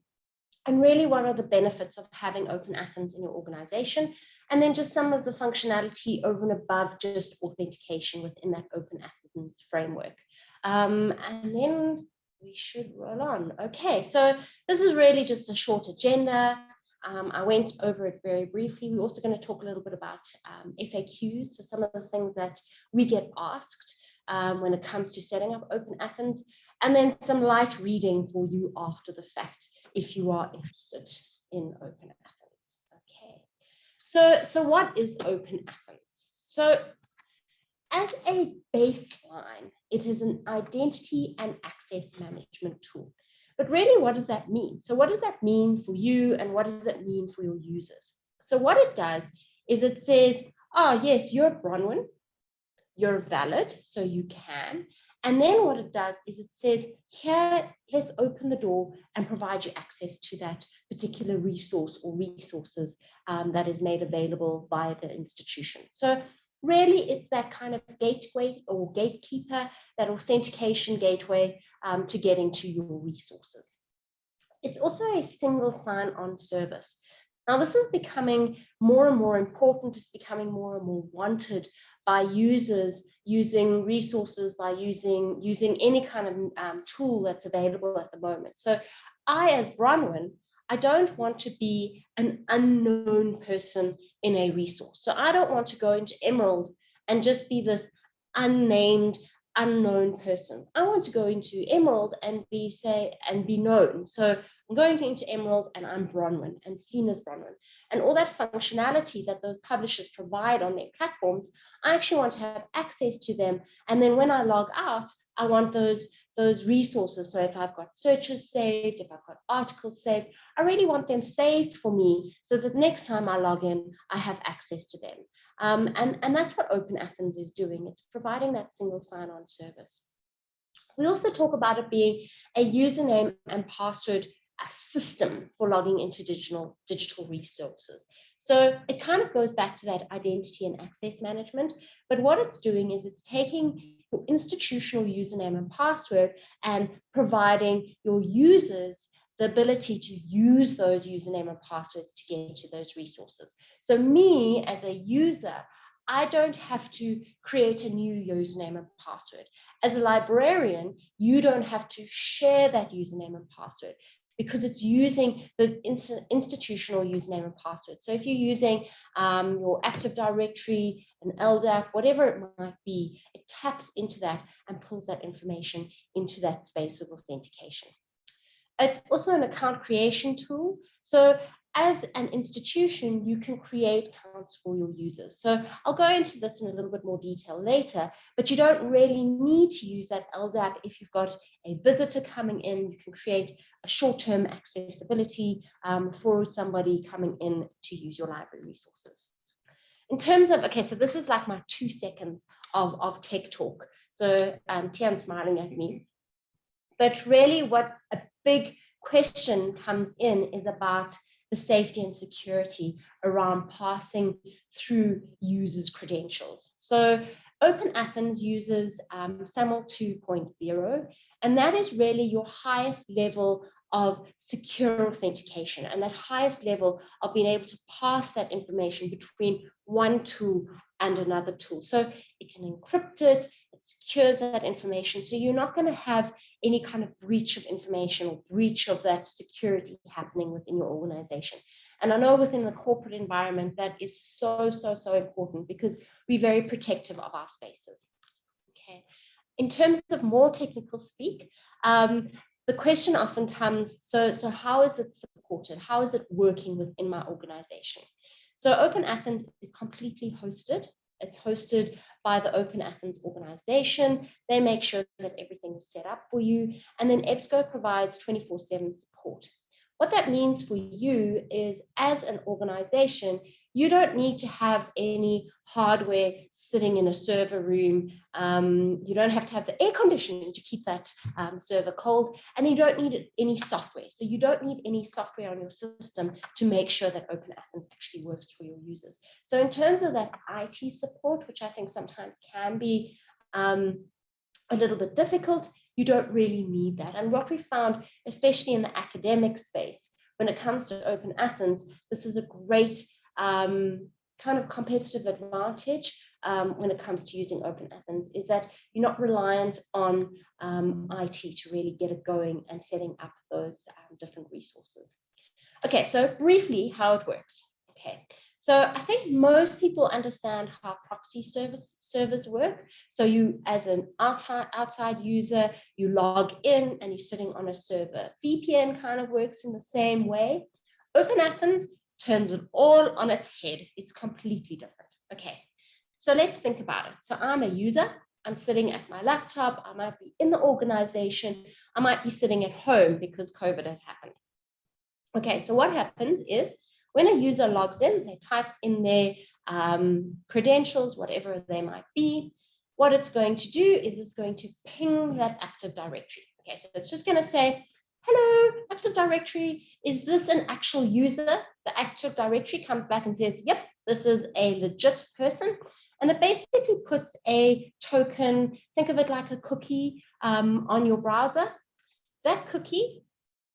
and really what are the benefits of having OpenAthens in your organization, and then just some of the functionality over and above just authentication within that OpenAthens framework. And then we should roll on. Okay, so this is really just a short agenda. I went over it very briefly. We're also going to talk a little bit about FAQs, so some of the things that we get asked when it comes to setting up OpenAthens, and then some light reading for you after the fact if you are interested in OpenAthens. Okay, so what is OpenAthens? So as a baseline, it is an identity and access management tool. But really, what does that mean? So what does that mean for you, and what does it mean for your users? So what it does is it says, oh yes, you're Bronwyn, you're valid, so you can. And then what it does is it says, here, let's open the door and provide you access to that particular resource or resources that is made available by the institution. So really, it's that kind of gateway or gatekeeper, that authentication gateway to get into your resources. It's also a single sign-on service. Now, this is becoming more and more important. It's becoming more and more wanted by users using resources, by using any kind of tool that's available at the moment. So I, as Bronwyn, I don't want to be an unknown person in a resource. So I don't want to go into Emerald and just be this unnamed, unknown person. I want to go into Emerald and be known. So I'm going into Emerald and I'm Bronwyn and seen as Bronwyn. And all that functionality that those publishers provide on their platforms, I actually want to have access to them. And then when I log out, I want those resources. So if I've got searches saved, if I've got articles saved, I really want them saved for me so that next time I log in, I have access to them. And that's what OpenAthens is doing. It's providing that single sign-on service. We also talk about it being a username and password system for logging into digital resources. So it kind of goes back to that identity and access management. But what it's doing is it's taking your institutional username and password and providing your users the ability to use those username and passwords to get to those resources. So me as a user, I don't have to create a new username and password. As a librarian, you don't have to share that username and password, because it's using those institutional username and password. So if you're using your Active Directory, an LDAP, whatever it might be, it taps into that and pulls that information into that space of authentication. It's also an account creation tool. So as an institution, you can create accounts for your users. So I'll go into this in a little bit more detail later, but you don't really need to use that LDAP if you've got a visitor coming in. You can create a short-term accessibility for somebody coming in to use your library resources. In terms of, okay, so this is like my 2 seconds of tech talk. So Tian's smiling at me. But really what a big question comes in is about the safety and security around passing through users' credentials. So OpenAthens uses SAML 2.0, and that is really your highest level of secure authentication and that highest level of being able to pass that information between one tool and another tool. So it can encrypt it, it secures that information. So you're not going to have any kind of breach of information or breach of that security happening within your organization. And I know within the corporate environment, that is so important because we're very protective of our spaces. Okay. In terms of more technical speak, the question often comes, so how is it supported? How is it working within my organization? So OpenAthens is completely hosted. It's hosted by the OpenAthens organization. They make sure that everything is set up for you. And then EBSCO provides 24/7 support. What that means for you is, as an organization, you don't need to have any hardware sitting in a server room. You don't have to have the air conditioning to keep that server cold, and you don't need any software. So you don't need any software on your system to make sure that OpenAthens actually works for your users. So in terms of that IT support, which I think sometimes can be a little bit difficult, you don't really need that. And what we found, especially in the academic space, when it comes to OpenAthens, this is a great kind of competitive advantage when it comes to using OpenAthens, is that you're not reliant on IT to really get it going and setting up those different resources. Okay, so briefly how it works. Okay, so I think most people understand how proxy servers work. So you, as an outside user, you log in and you're sitting on a server. VPN kind of works in the same way. OpenAthens turns it all on its head. It's completely different. Okay, so let's think about it. So I'm a user. I'm sitting at my laptop. I might be in the organization. I might be sitting at home because COVID has happened. Okay, so what happens is when a user logs in, they type in their credentials, whatever they might be. What it's going to do is it's going to ping that Active Directory. Okay, so it's just going to say, hello, Active Directory, is this an actual user? The Active Directory comes back and says, yep, this is a legit person. And it basically puts a token, think of it like a cookie on your browser. That cookie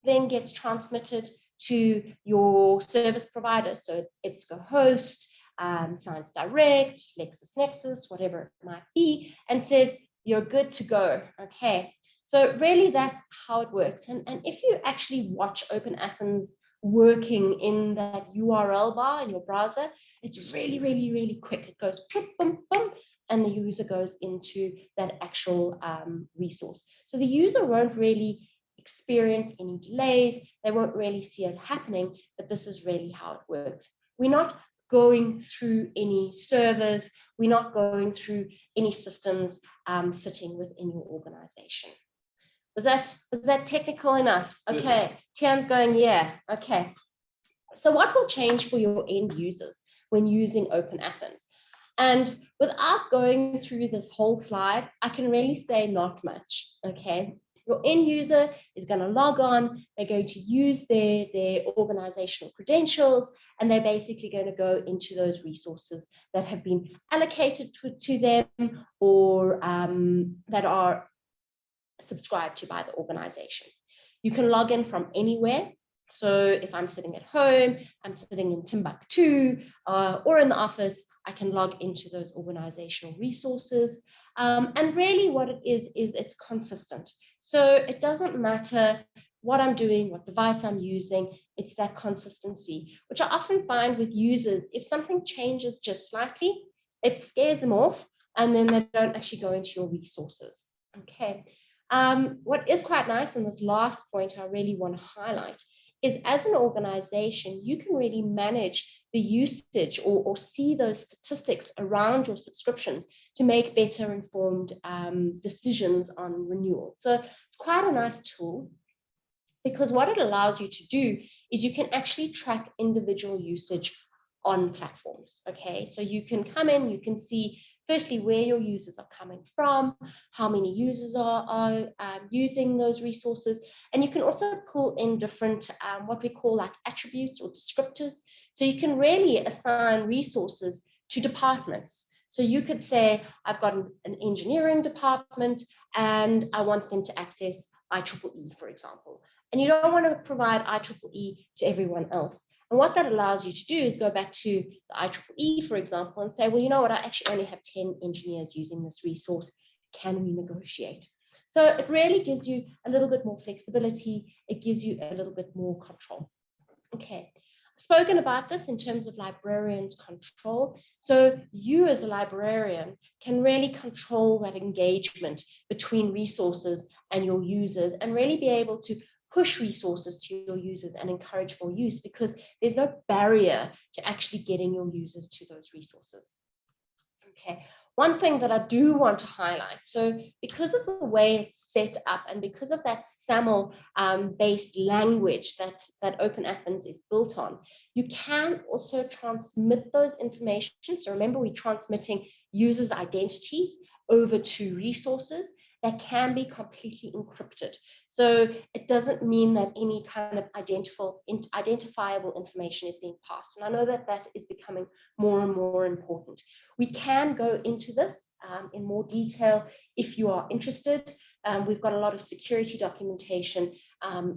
then gets transmitted to your service provider. So it's EBSCO host, Science Direct, LexisNexis, whatever it might be, and says, you're good to go. Okay. So really that's how it works. And if you actually watch OpenAthens working in that URL bar in your browser, it's really quick. It goes boom, boom, boom, and the user goes into that actual resource. So the user won't really experience any delays. They won't really see it happening, but this is really how it works. We're not going through any servers. We're not going through any systems sitting within your organization. Was that technical enough? Okay, Tian's going, yeah, okay. So what will change for your end users when using OpenAthens? And without going through this whole slide, I can really say not much, okay? Your end user is going to log on, they're going to use their organizational credentials, and they're basically going to go into those resources that have been allocated to them or that are subscribed to by the organization. You can log in from anywhere. So if I'm sitting at home, I'm sitting in Timbuktu or in the office, I can log into those organizational resources. And really what it is it's consistent. So it doesn't matter what I'm doing, what device I'm using, it's that consistency, which I often find with users, if something changes just slightly, it scares them off and then they don't actually go into your resources. Okay. What is quite nice, and this last point I really want to highlight, is as an organization, you can really manage the usage or see those statistics around your subscriptions to make better informed decisions on renewal. So it's quite a nice tool, because what it allows you to do is you can actually track individual usage on platforms. Okay, so you can come in, you can see firstly where your users are coming from, how many users are using those resources, and you can also pull in different what we call like attributes or descriptors. So you can really assign resources to departments. So you could say, I've got an engineering department and I want them to access IEEE, for example. And you don't want to provide IEEE to everyone else. And what that allows you to do is go back to the IEEE, for example, and say, well, you know what, I actually only have 10 engineers using this resource. Can we negotiate? So it really gives you a little bit more flexibility. It gives you a little bit more control. Okay. I've spoken about this in terms of librarians' control. So you as a librarian can really control that engagement between resources and your users, and really be able to push resources to your users and encourage for use, because there's no barrier to actually getting your users to those resources. Okay, one thing that I do want to highlight, so because of the way it's set up and because of that SAML based language that OpenAthens is built on, you can also transmit those information. So remember, we're transmitting users' identities over to resources that can be completely encrypted. So it doesn't mean that any kind of identifiable information is being passed. And I know that that is becoming more and more important. We can go into this in more detail if you are interested. We've got a lot of security documentation.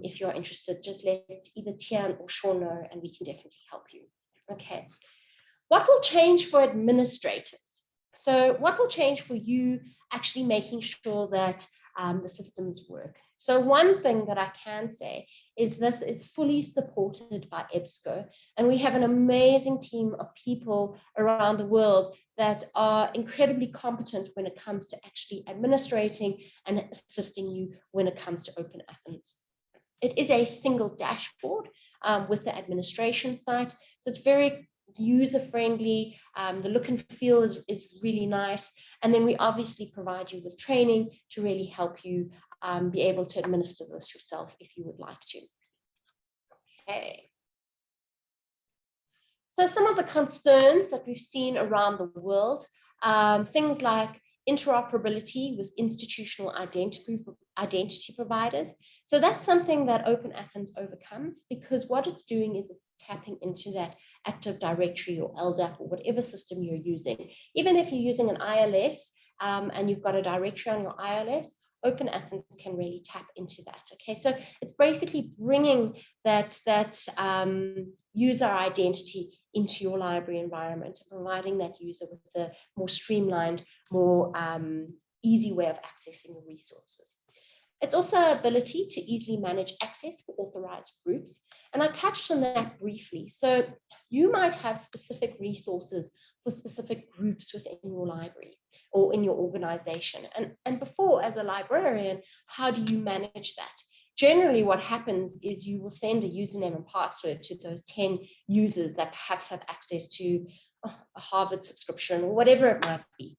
If you're interested, just let either Tian or Sean know, and we can definitely help you. Okay. What will change for administrators? So what will change for you actually making sure that the systems work? So one thing that I can say is this is fully supported by EBSCO, and we have an amazing team of people around the world that are incredibly competent when it comes to actually administrating and assisting you when it comes to OpenAthens. It is a single dashboard with the administration site, so it's very user-friendly. The look and feel is really nice, and then we obviously provide you with training to really help you be able to administer this yourself if you would like to. Okay. So some of the concerns that we've seen around the world, things like interoperability with institutional identity providers. So that's something that OpenAthens overcomes, because what it's doing is it's tapping into that Active Directory or LDAP or whatever system you're using. Even if you're using an ILS and you've got a directory on your ILS, OpenAthens can really tap into that. Okay, so it's basically bringing that user identity into your library environment, providing that user with a more streamlined, more easy way of accessing your resources. It's also our ability to easily manage access for authorized groups. And I touched on that briefly. So you might have specific resources for specific groups within your library or in your organization. And before, as a librarian, how do you manage that? Generally, what happens is you will send a username and password to those 10 users that perhaps have access to a Harvard subscription or whatever it might be.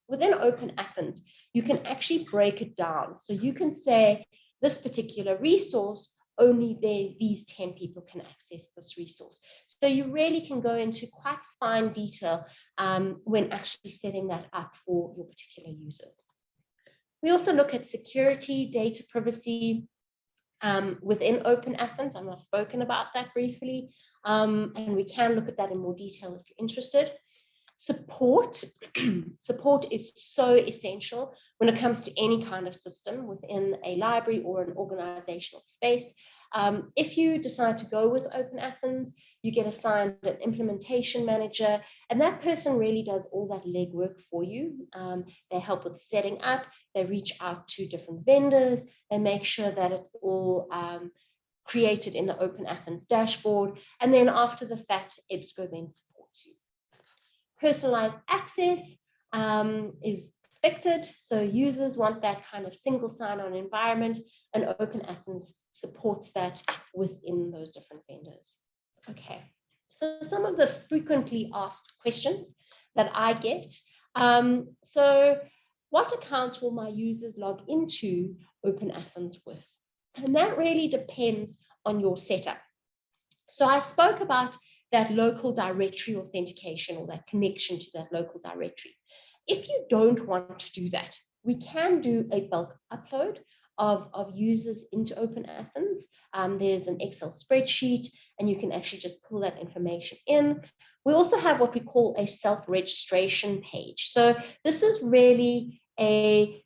Within OpenAthens, you can actually break it down. So you can say this particular resource, only these 10 people can access this resource. So you really can go into quite fine detail when actually setting that up for your particular users. We also look at security, data privacy within OpenAthens, and I've spoken about that briefly, and we can look at that in more detail if you're interested. Support. Support is so essential when it comes to any kind of system within a library or an organizational space. If you decide to go with OpenAthens, you get assigned an implementation manager, and that person really does all that legwork for you. They help with setting up, they reach out to different vendors, they make sure that it's all created in the OpenAthens dashboard, and then after the fact, EBSCO then supports you. Personalized access is expected, so users want that kind of single sign-on environment, and OpenAthens supports that within those different vendors. Okay, so some of the frequently asked questions that I get. So what accounts will my users log into OpenAthens with? And that really depends on your setup. So I spoke about that local directory authentication, or that connection to that local directory. If you don't want to do that, we can do a bulk upload of users into OpenAthens. There's an Excel spreadsheet, and you can actually just pull that information in. We also have what we call a self-registration page. So this is really a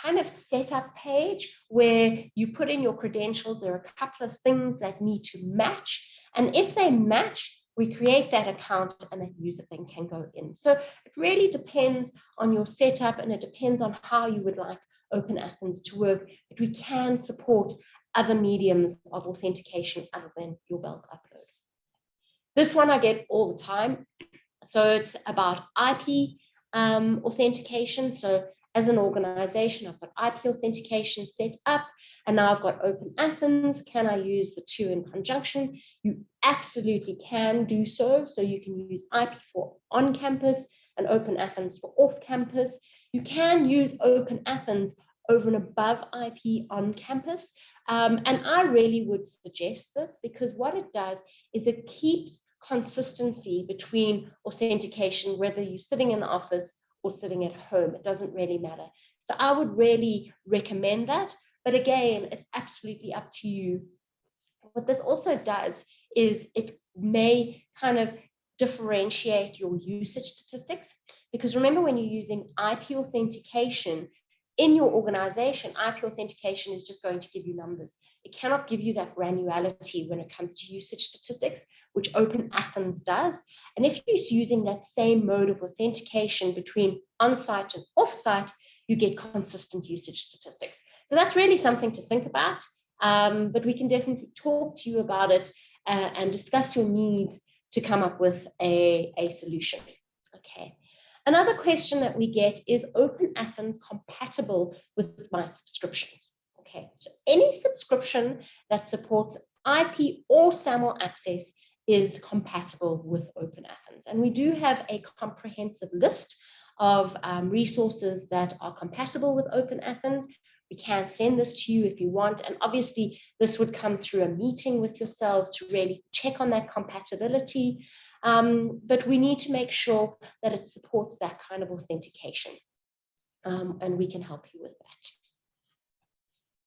kind of setup page where you put in your credentials. There are a couple of things that need to match. And if they match, we create that account and that user then can go in. So it really depends on your setup, and it depends on how you would like OpenAthens to work. But we can support other mediums of authentication other than your bulk upload. This one I get all the time. So it's about IP authentication. So as an organization, I've got IP authentication set up, and now I've got OpenAthens. Can I use the two in conjunction? You absolutely can do so. So you can use IP for on campus and OpenAthens for off campus. You can use OpenAthens over and above IP on campus. And I really would suggest this, because what it does is it keeps consistency between authentication, whether you're sitting in the office or sitting at home. It doesn't really matter. So I would really recommend that. But again, it's absolutely up to you. What this also does is it may kind of differentiate your usage statistics, because remember, when you're using IP authentication in your organization, IP authentication is just going to give you numbers. It cannot give you that granularity when it comes to usage statistics, which OpenAthens does. And if you're using that same mode of authentication between on-site and off-site, you get consistent usage statistics. So that's really something to think about. But we can definitely talk to you about it and discuss your needs to come up with a solution. Okay. Another question that we get is, OpenAthens compatible with my subscriptions? Okay, so any subscription that supports IP or SAML access is compatible with OpenAthens. And we do have a comprehensive list of resources that are compatible with OpenAthens. We can send this to you if you want. And obviously, this would come through a meeting with yourselves to really check on that compatibility. But we need to make sure that it supports that kind of authentication. And we can help you with that.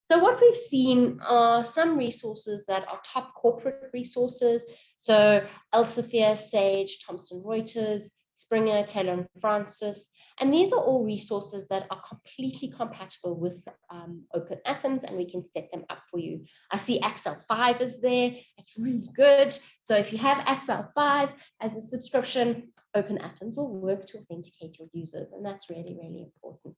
So what we've seen are some resources that are top corporate resources. So Elsevier, Sage, Thomson Reuters, Springer, Taylor and Francis. And these are all resources that are completely compatible with OpenAthens, and we can set them up for you. I see Excel 5 is there. It's really good. So if you have Excel 5 as a subscription, OpenAthens will work to authenticate your users, and that's really, really important.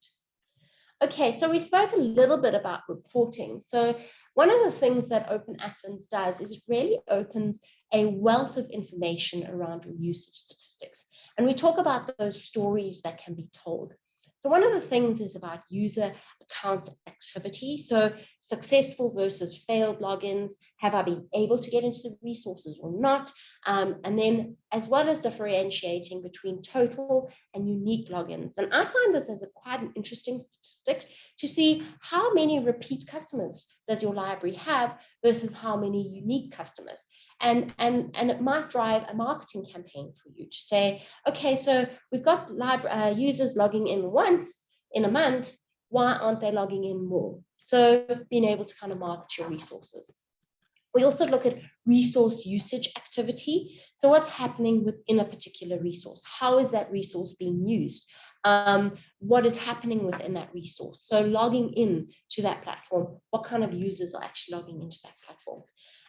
Okay, so we spoke a little bit about reporting. So one of the things that OpenAthens does is it really opens a wealth of information around your usage statistics. And we talk about those stories that can be told. So one of the things is about user accounts activity. So successful versus failed logins. Have I been able to get into the resources or not? And then as well as differentiating between total and unique logins. And I find this as quite an interesting statistic to see how many repeat customers does your library have versus how many unique customers. And it might drive a marketing campaign for you to say, okay, so we've got users logging in once in a month. Why aren't they logging in more? So being able to kind of market your resources. We also look at resource usage activity. So what's happening within a particular resource? How is that resource being used? What is happening within that resource? So logging in to that platform, what kind of users are actually logging into that platform?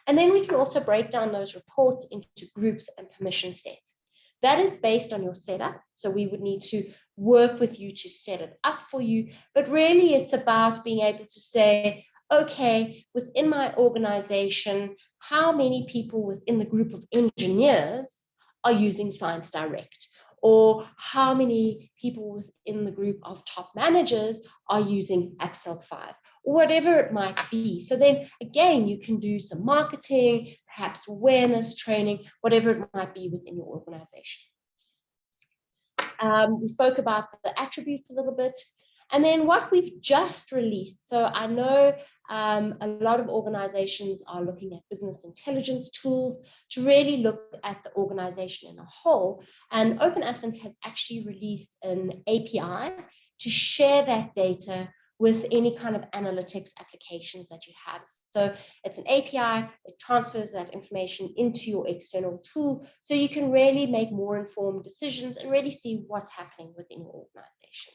And then we can also break down those reports into groups and permission sets. That is based on your setup. So we would need to work with you to set it up for you. But really, it's about being able to say, okay, within my organization, how many people within the group of engineers are using Science Direct? or how many people within the group of top managers are using Excel 5, or whatever it might be. So then again, you can do some marketing, perhaps awareness training, whatever it might be within your organization. We spoke about the attributes a little bit, and then what we've just released. So I know a lot of organizations are looking at business intelligence tools to really look at the organization in a whole. And OpenAthens has actually released an API to share that data with any kind of analytics applications that you have. So it's an API, it transfers that information into your external tool, so you can really make more informed decisions and really see what's happening within your organization.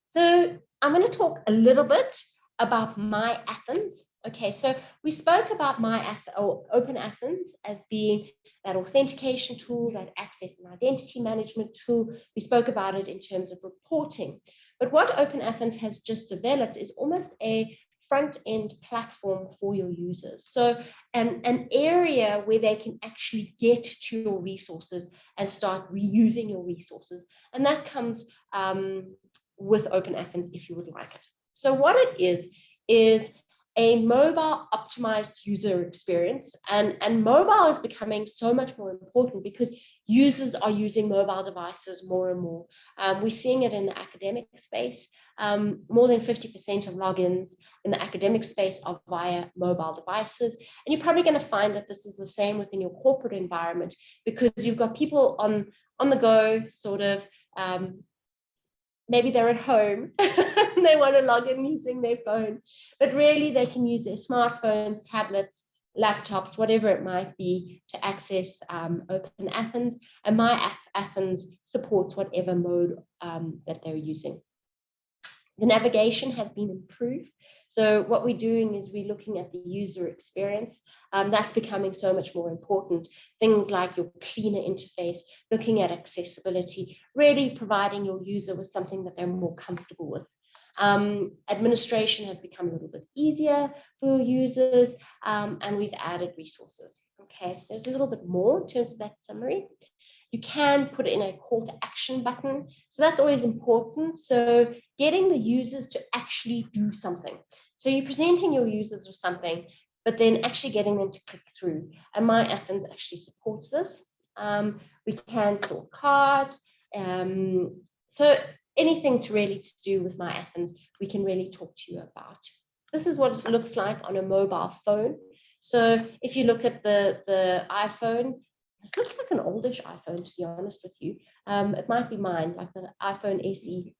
So I'm going to talk a little bit about MyAthens. Okay, so we spoke about OpenAthens as being that authentication tool, that access and identity management tool. We spoke about it in terms of reporting. But what OpenAthens has just developed is almost a front-end platform for your users. So an area where they can actually get to your resources and start reusing your resources. And that comes with OpenAthens if you would like it. So what it is a mobile optimized user experience, and mobile is becoming so much more important because users are using mobile devices more and more. We're seeing it in the academic space. More than 50% of logins in the academic space are via mobile devices. And you're probably going to find that this is the same within your corporate environment, because you've got people on the go, sort of, maybe they're at home and they want to log in using their phone, but really they can use their smartphones, tablets, laptops, whatever it might be, to access OpenAthens, and MyAthens supports whatever mode that they're using. The navigation has been improved. So what we're doing is we're looking at the user experience. That's becoming so much more important. Things like your cleaner interface, looking at accessibility, really providing your user with something that they're more comfortable with. Administration has become a little bit easier for users, and we've added resources. Okay, there's a little bit more in terms of that summary. You can put in a call to action button. So that's always important. So getting the users to actually do something. So you're presenting your users with something, but then actually getting them to click through. And MyAthens actually supports this. We can sort cards. So anything to do with MyAthens, we can really talk to you about. This is what it looks like on a mobile phone. So if you look at the iPhone, this looks like an oldish iPhone, to be honest with you. It might be mine, like the iPhone SE.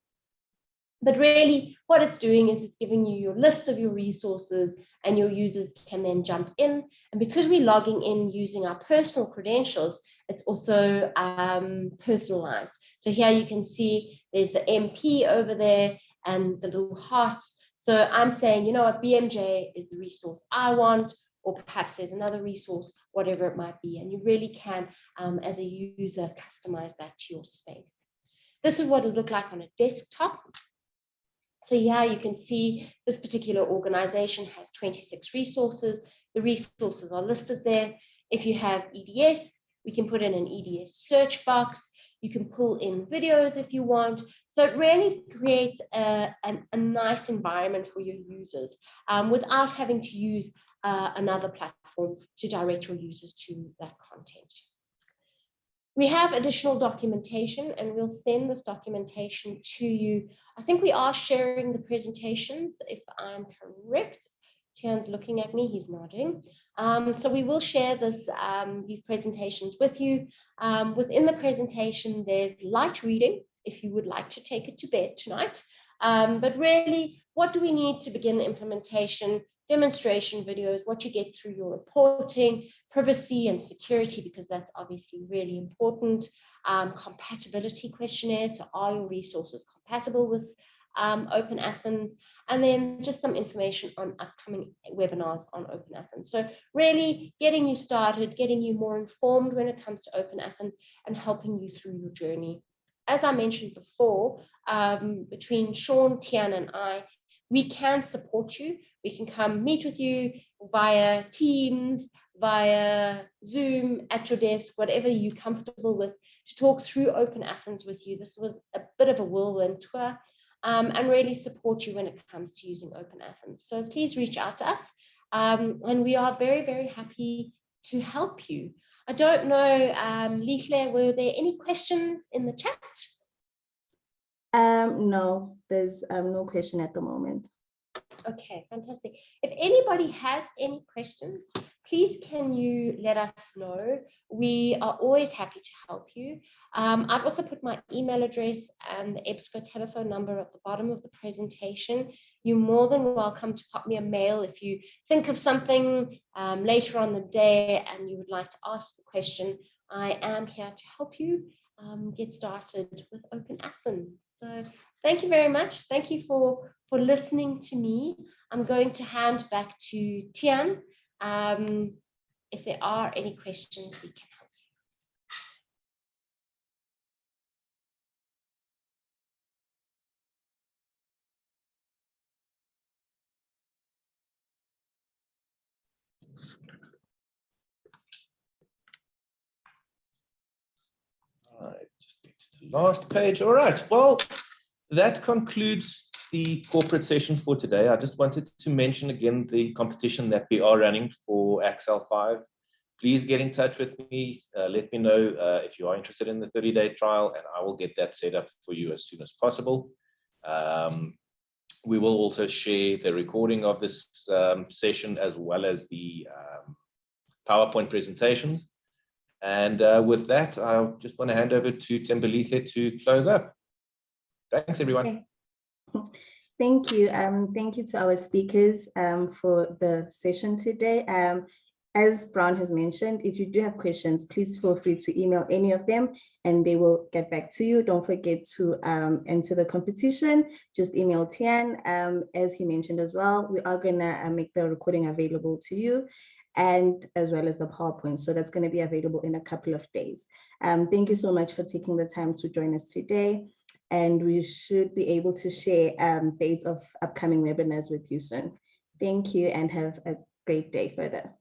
But really, what it's doing is it's giving you your list of your resources, and your users can then jump in. And because we're logging in using our personal credentials, it's also personalized. So here you can see there's the MP over there and the little hearts. So I'm saying, you know what, BMJ is the resource I want, or perhaps there's another resource, whatever it might be. And you really can, as a user, customize that to your space. This is what it looked like on a desktop. So here you can see this particular organization has 26 resources. The resources are listed there. If you have EDS, we can put in an EDS search box. You can pull in videos if you want. So it really creates a nice environment for your users without having to use another platform to direct your users to that content. We have additional documentation, and we'll send this documentation to you. I think we are sharing the presentations, if I'm correct. Tian's looking at me, he's nodding. So we will share these presentations with you. Within the presentation, there's light reading, if you would like to take it to bed tonight. But really, what do we need to begin the implementation? Demonstration videos, what you get through your reporting, privacy and security, because that's obviously really important. Compatibility questionnaire, so are your resources compatible with OpenAthens? And then just some information on upcoming webinars on OpenAthens. So really getting you started, getting you more informed when it comes to OpenAthens, and helping you through your journey. As I mentioned before, between Sean, Tian, and I, we can support you. We can come meet with you via Teams, via Zoom at your desk, whatever you're comfortable with, to talk through OpenAthens with you. This was a bit of a whirlwind tour, and really support you when it comes to using OpenAthens. So please reach out to us, and we are very, very happy to help you. I don't know, Lihle, were there any questions in the chat? No, there's no question at the moment. Okay, fantastic. If anybody has any questions, please can you let us know. We are always happy to help you. I've also put my email address and the EBSCO telephone number at the bottom of the presentation. You're more than welcome to pop me a mail if you think of something later on the day and you would like to ask the question. I am here to help you get started with OpenAthens. So thank you very much. Thank you for listening to me. I'm going to hand back to Tian. If there are any questions, we can help you. All right, just get to the last page. All right, well, that concludes the corporate session for today. I just wanted to mention again the competition that we are running for Excel 5. Please get in touch with me. Let me know if you are interested in the 30-day trial, and I will get that set up for you as soon as possible. We will also share the recording of this session as well as the PowerPoint presentations. And with that, I just want to hand over to Tembelise to close up. Thanks, everyone. Okay. Thank you. Thank you to our speakers for the session today. As Brown has mentioned, if you do have questions, please feel free to email any of them and they will get back to you. Don't forget to enter the competition. Just email Tian. As he mentioned as well, we are going to make the recording available to you, and as well as the PowerPoint. So that's going to be available in a couple of days. Thank you so much for taking the time to join us today. And we should be able to share dates of upcoming webinars with you soon. Thank you and have a great day further.